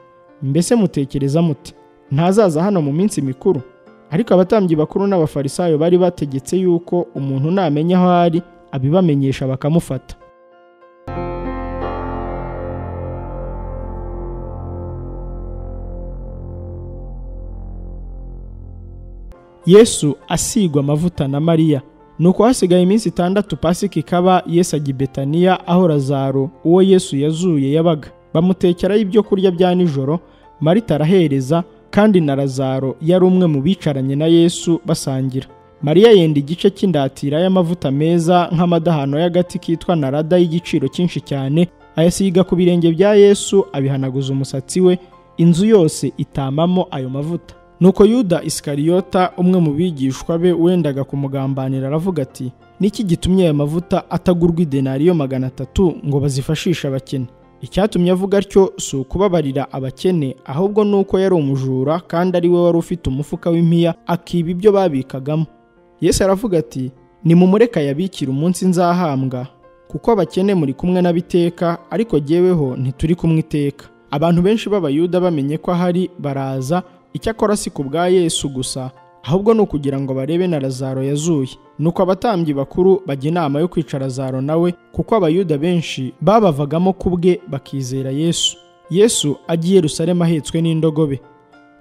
mbese mutekereza muti ntazaza hano mu minsi mikuru? Ariko abatambyi bakuru n'abafarisayo bari bategetse yuko umuntu namenya aho ari abibamenyesha bakamufata. Yesu asigwa amavuta na Mariya. Nuko hasigaye iminsi 6 Pasika ikaba, Yesu ajya i Betaniya aho Lazaro uwo Yesu yazuye yabaga. Bamutekeraho ibyo kurya bya nijoro. Marita arahereza, kandi na Lazaro yari umwe mu bicaranye na Yesu basangira. Mariya yenda igice cy'indatira y'amavuta meza nk'amadahano y'agati kitwa narada y'igiciro cyinshi cyane, ayasiga ku birenge bya Yesu, abihanaguza umusatsi we, inzu yose itamamo ayo mavuta. Nuko Yuda Isikariyota, umwe mu bigishwa be wendaga kumugambanira, aravuga ati, niki gitumye aya mavuta atagurwa idenariyo 300 ngo bazifashishe abakene? Icyatumye avuga atyo si ukubabarira abakene, ahubwo nuko yari umujura, kandi ari we wari ufite umufuka w'impiya akiba ibyo babikagamo. Yesu aravuga ati, nimumureka yabikira umunsi nzahambwa, kuko abakene muri kumwe n'abiteka, ariko jyeweho ntituri kumwe iteka. Abantu benshi b'Abayuda bamenye ko ahari baraza, icyakora si ku bwa Yesu gusa, ahubwo ni ukugira ngo barebe na Lazaro yazuye. Nuko abatambyi bakuru bajya inama yo kwica Lazaro nawe, kuko Abayuda benshi babavagamo kubwe bakizera Yesu. Yesu agiye i Yerusalemu ahetswe n'indogobe.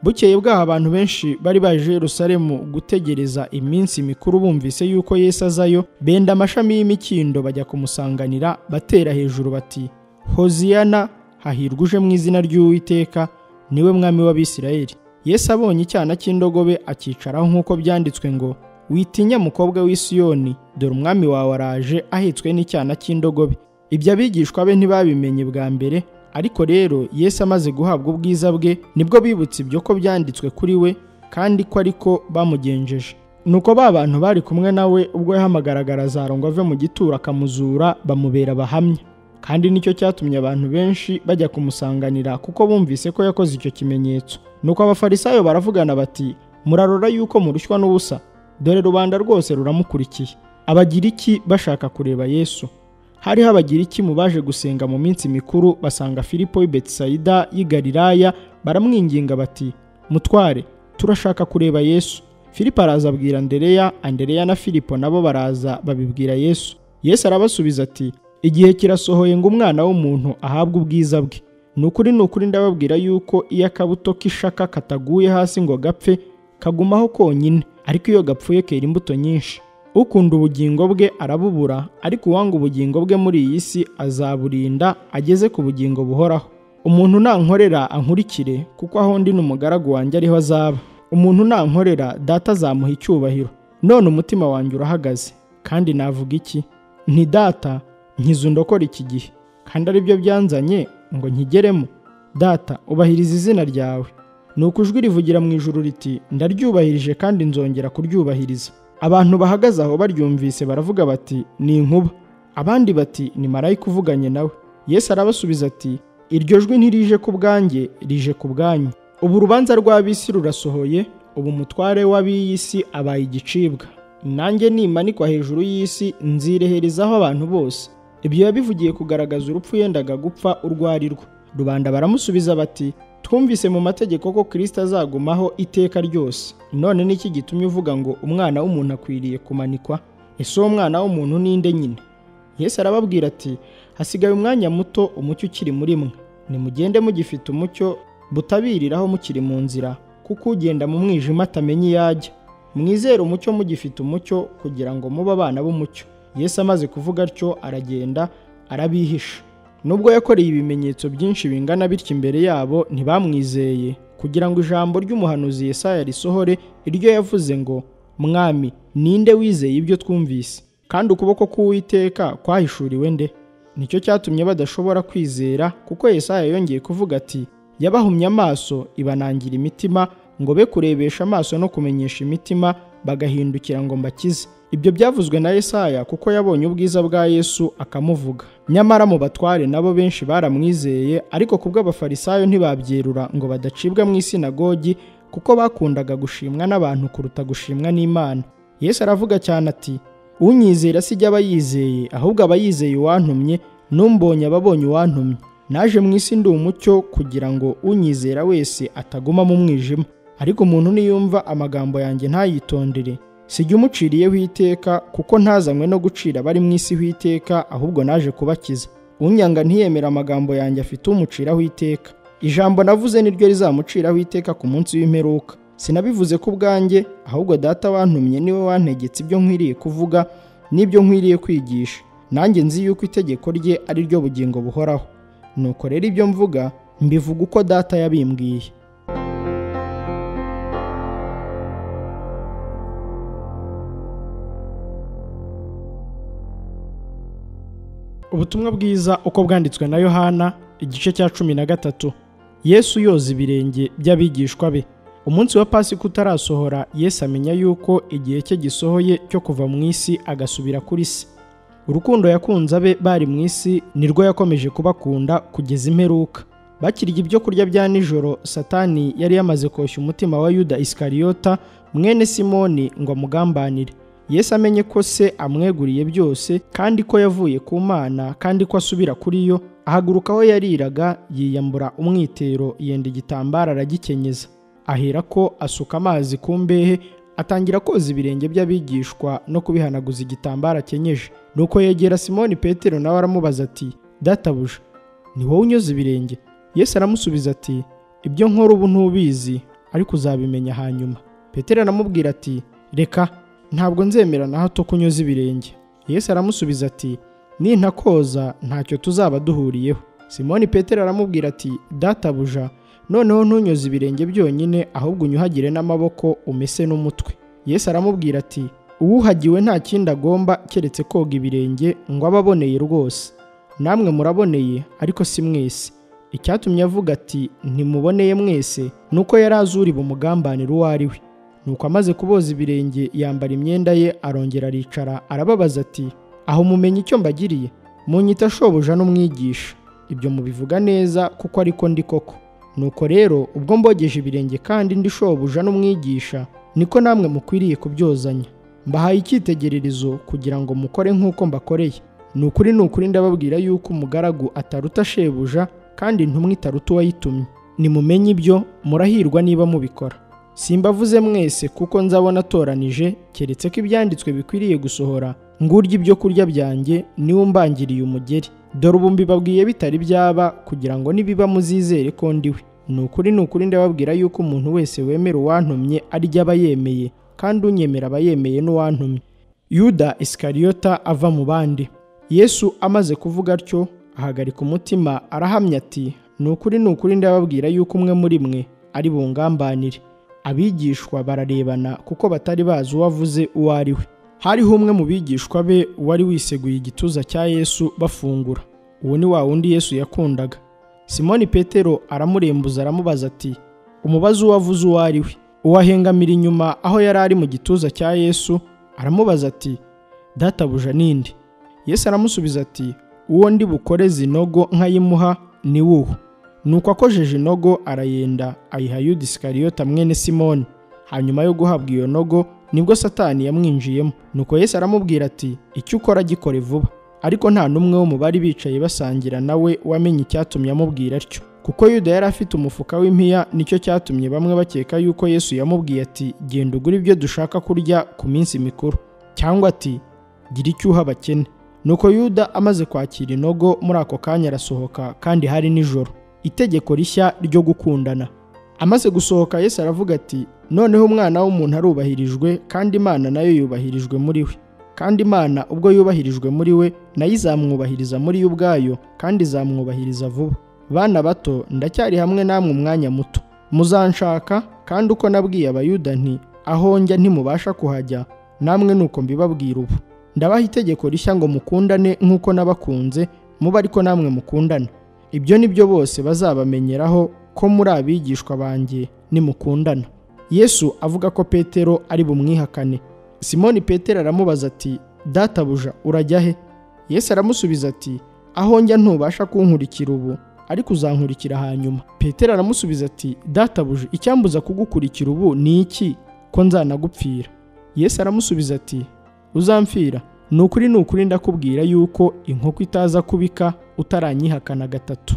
Bukeye bwaho abantu benshi bari baje i Yerusalemu gutegereza iminsi mikuru, bumvise yuko Yesu azayo, benda amashami y'imikindo bajya kumusanganira, batera hejuru bati, Hoziyana, hahirwa uje mu izina ry'Uwiteka, niwe mwami w'Abisirayeli. Yesu abonye icyana cy'indogobe akicaraho, nk'uko byanditswe ngo, witinya mukobwa w'i Siyoni, dore umwami wawe araje ahetswe n'icyana cy'indogobe. Ibyo abigishwa be ntibabimenye bwa mbere, ariko rero Yesu amaze guhabwa ubwiza bwe, nibwo bibutse ibyo ko byanditswe kuri we, kandi ko ariko bamugenjeje. Nuko ba bantu bari kumwe nawe ubwo yahamagaraga Lazaro ngo ave mu gituro akamuzura, bamubera abahamya. Kandi nicyo cyatumye abantu benshi bajya kumusanganira, kuko bumvise ko yakoze icyo kimenyetso. Nuko abafarisayo baravugana bati, murarora yuko murushywa n'ubusa? Dore rubanda rwose ruramukurikiye. Abagiriki bashaka kureba Yesu. Hariho Abagiriki mu baje gusenga mu minsi mikuru, basanga Filipo w'i Betsaida y'i Galilaya, baramwinginga bati, mutware, turashaka kureba Yesu. Filipo araza abwira Andereya, Andereya na Filipo nabo baraza babibwira Yesu. Yesu arabasubiza ati, igihe kirasohoye ngo umwana w'umuntu ahabwe ubwiza bwe. Nukuri ndababwira yuko iyo akabuto k'ishaka kataguye hasi ngo gapfe, kagumaho konyine, ariko iyo gapfuye kera imbuto nyinshi. Ukunda ubugingo bwe arabubura, ariko uwanga ubugingo bwe muri iyi si azaburinda ageze ku bugingo buhoraho. Umuntu nankorera ankurikire, kuko aho ndi n'umugaragu wanjye ariho azaba. Umuntu nankorera, Data azamuha icyubahiro. None umutima wanjye urahagaze, kandi navuga iki? Nti Data, nkiza undokora iki gihe, kandi ari byo byanzanye ngo nkigeremo. Data, ubahiriza izina ryawe. Nuko ijwi rivugira mu ijuru riti, ndaryubahirije kandi nzongera kuryubahiriza. Abantu bahagaze aho baryumvise baravuga bati, ni inkuba. Abandi bati, ni marayika uvuganye nawe. Yesu arabasubiza ati, iryo jwi ntirije ku bwanjye, rije ku bwanyu. Ubu urubanza rw'ab'isi rurasohoye, ubu umutware w'ab'iyi si abaye igicibwa. Nanjye nimanikwa hejuru y'isi, nzireherezaho abantu bose. Ibyo yabivugiye kugaragaza urupfu yendaga gupfa urwo ari rwo. Rubanda baramusubiza bati, twumvise mu mategeko ko Kristo azagumaho iteka ryose. None niki gitumye uvuga ngo umwana w'umuntu akwiriye kumanikwa? Ese uwo mwana w'umuntu ninde nyine? Yesu arababwira ati, hasigaye umwanya muto umucyo ukiri muri mwe. Nimugende mugifite umucyo, butabiriraho mukiri mu nzira, kuko ugenda mu mwijima atamenya iyo ajya. mwizere umucyo mugifite umucyo kugira ngo mube abana b'umucyo. Yesu amaze kuvuga atyo aragenda arabihisha. Nubwo yakoreye ibimenyetso byinshi bingana bityo imbere yabo, ntibamwizeye, kugira ngo ijambo ry'umuhanuzi Yesaya risohore, iryo yavuze ngo, Mwami, ninde wizeye ibyo twumvise? Kandi ukuboko k'Uwiteka kwahishuriwe nde? Nicyo cyatumye badashobora kwizera, kuko Yesaya yongeye kuvuga ati, yabahumye amaso ibanangira imitima, ngo be kurebesha amaso no kumenyesha imitima, bagahindukira ngo mbakize. Ibyo byavuzwe na Yesaya kuko yabonye ubwiza bwa Yesu akamuvuga. Nyamara mu batware nabo benshi baramwizeye, ariko kubw'abafarisayo ntibabyerura ngo badacibwa mu isinagogi, kuko bakundaga gushimwa n'abantu kuruta gushimwa n'Imana. Yesu aravuga cyane ati, unyizera sijya aba yizeye, ahubwo aba yizeye uwantumye, n'umbonye ababonye uwantumye. Naje mu isi ndi umucyo kugira ngo unyizera wese ataguma mu mwijima. Ariko umuntu niyumva amagambo yanjye ntayitondere, sijya umuciriyeho iteka, kuko ntazanywe no gucira abari mu isi iteka, ahubwo naje kubakiza. Unyanga ntiyemera amagambo yanjye afite umuciraho iteka. Ijambo navuze niryo rizamuciraho iteka ku munsi w'imperuka. Sinabivuze ku bwanjye, ahubwo Data wantumye niwe wantegetse ibyo nkwiriye kuvuga n'ibyo nkwiriye kwigisha. Nanjye nzi yuko itegeko rye ari ryo bugingo buhoraho. Nuko rero ibyo mvuga mbivuga uko Data yabimbwiye. Ubutumwa bwiza uko bwanditswe na Yohana, igice cya 13. Yesu yoza ibirenge by'abigishwa be. Umunsi wa Pasika utarasohora, Yesu amenya yuko igihe cye gisohoye cyo kuva mu isi agasubira kuri se. Urukundo yakunze abe bari mu isi nirwo yakomeje kubakunda kugeza imperuka. Bakirya ibyo kurya bya nijoro, Satani yari yamaze koshya umutima wa Yuda Iskariyota mwene Simoni ngo amugambanire. Yesu amenye ko se amweguriye byose, kandi ko yavuye ku Mana, kandi ko asubira kuri yo, ahaguruka aho yariraga, yiyambura umwitero, yenda igitambaro aragikenyeza. Aherako asuka amazi ku mbehe, atangira koza ibirenge by'abigishwa no kubihanaguza igitambaro akenyeje. Nuko yegera Simoni Petero, nawe aramubaza ati, Databuja, ni wowe unyoza ibirenge? Yesu aramusubiza ati, ibyo nkora ubu ntubizi, ariko uzabimenya hanyuma. Petero aramubwira ati, reka, ntabwo nzemera na hato kunyoza ibirenge. Yesu aramusubiza ati, nintakoza ntacyo tuzaba duhuriyeho. Simoni Petero aramubwira ati, Databuja, noneho ntunyoze ibirenge byonyine, ahubwo unyuhagire n'amaboko umese n'umutwe. Yesu aramubwira ati, uwuhagiwe nta kindi agomba keretse koga ibirenge ngo abe aboneye rwose. Namwe muraboneye, ariko si mwese. Icyatumye avuga ati ntimuboneye mwese, nuko yari azi uri bumugambanire uwo ari we. Nuko amaze kuboza ibirenge, yambara imyenda ye, arongera aricara, arababaza ati, aho mumenye icyo mbagiriye? Munyita shobuja n'umwigisha. Ibyo mubivuga neza, kuko ariko ndi koko. Nuko rero ubwo mbogeje ibirenge kandi ndi shobuja n'umwigisha, niko namwe mukwiriye kubyozanya. Mbahaye icyitegererezo kugira ngo mukore nk'uko mbakoreye. Ni ukuri ndababwira yuko umugaragu ataruta shebuja, kandi intumwa itaruta uwayitumye. Nimumenye ibyo, murahirwa niba mubikora. Simbavuze mwese, kuko nzabona atoranije, keretse ko ibyanditswe bikwiriye gusohora, ngurya ibyo kurya byanjye niwe umbangiriye umugeri. Dore ubu mbibabwiye bitari byaba, kugira ngo nibiba muzizere ko ndiwe. Ni ukuri ndababwira yuko umuntu wese wemera uwantumye arya aba yemeye, kandi unyemera aba yemeye n'uwantumye. Yuda Iskariyota ava mu bandi. Yesu amaze kuvuga atyo, ahagarika umutima, arahamya ati, ni ukuri ndababwira yuko umwe muri mwe ari bungambanire. Abigishwa bararebana, kuko batari bazi uwavuze uwo ari we. Hariho umwe mu bigishwa be wari wiseguye igituza cya Yesu bafungura. Uwo ni wa wundi Yesu yakundaga. Simoni Petero aramurembuza, aramubaza ati, umubaze uwavuze uwo ari we. Uwahengamira inyuma aho yari ari mu gituza cya Yesu, aramubaza ati, Databuja ninde? Yesu aramusubiza ati, uwo ndi bukore zinogo nkayimuha ni wowe. Nuko akojeje inogo arayenda, ayiha Yuda Iskariyota mwene Simoni. Hanyuma yo guhabwa iyo nogo, nibwo Satani yamwinjiyemo. Nuko Yesu aramubwira ati, icyo ukora gikore vuba. Ariko nta n'umwe wo mu bari bicaye basangira nawe wamenye icyatumye amubwira atyo, kuko Yuda yari afite umufuka w'impiya. Nicyo cyatumye bamwe bakeka yuko Yesu yamubwiye ati, genda ugure ibyo dushaka kurya ku minsi mikuru, cyangwa ati, gira icyo uha abakene. Nuko Yuda amaze kwakira inogo, muri ako kanya arasohoka, kandi hari nijoro. Itegeko rishya ryo gukundana. Amaze gusohoka, Yesu aravuga ati, noneho umwana w'umuntu arubahirijwe, kandi Imana nayo yubahirijwe muri we. Kandi Imana ubwo yubahirijwe muri we, nayo izamwubahiriza muri yo ubwayo, kandi izamwubahiriza vuba. Bana bato, ndacyari hamwe namwe umwanya muto. Muzanshaka, kandi uko nabwiye Abayuda nti aho njya ntimubasha kuhajya, namwe nuko mbibabwira ubu. Ndabaha itegeko rishya ngo mukundane nk'uko nabakunze, mube ariko namwe mukundana. Ibyo ni byo bose bazabamenyeraho ko muri abigishwa banjye, nimukundana. Yesu avuga ko Petero ari bumwihakane. Simoni Petero aramubaza ati, Databuja, urajya he? Yesu aramusubiza ati, aho njya ntubasha kunkurikira ubu, ariko uzankurikira hanyuma. Petero aramusubiza ati, Databuja, icyambuza kugukurikira ubu ni iki, ko nzanagupfira? Yesu aramusubiza ati, uzamfira? Ni ukuri ndakubwira yuko inkoko itaza kubika utaranyihakana gatatu.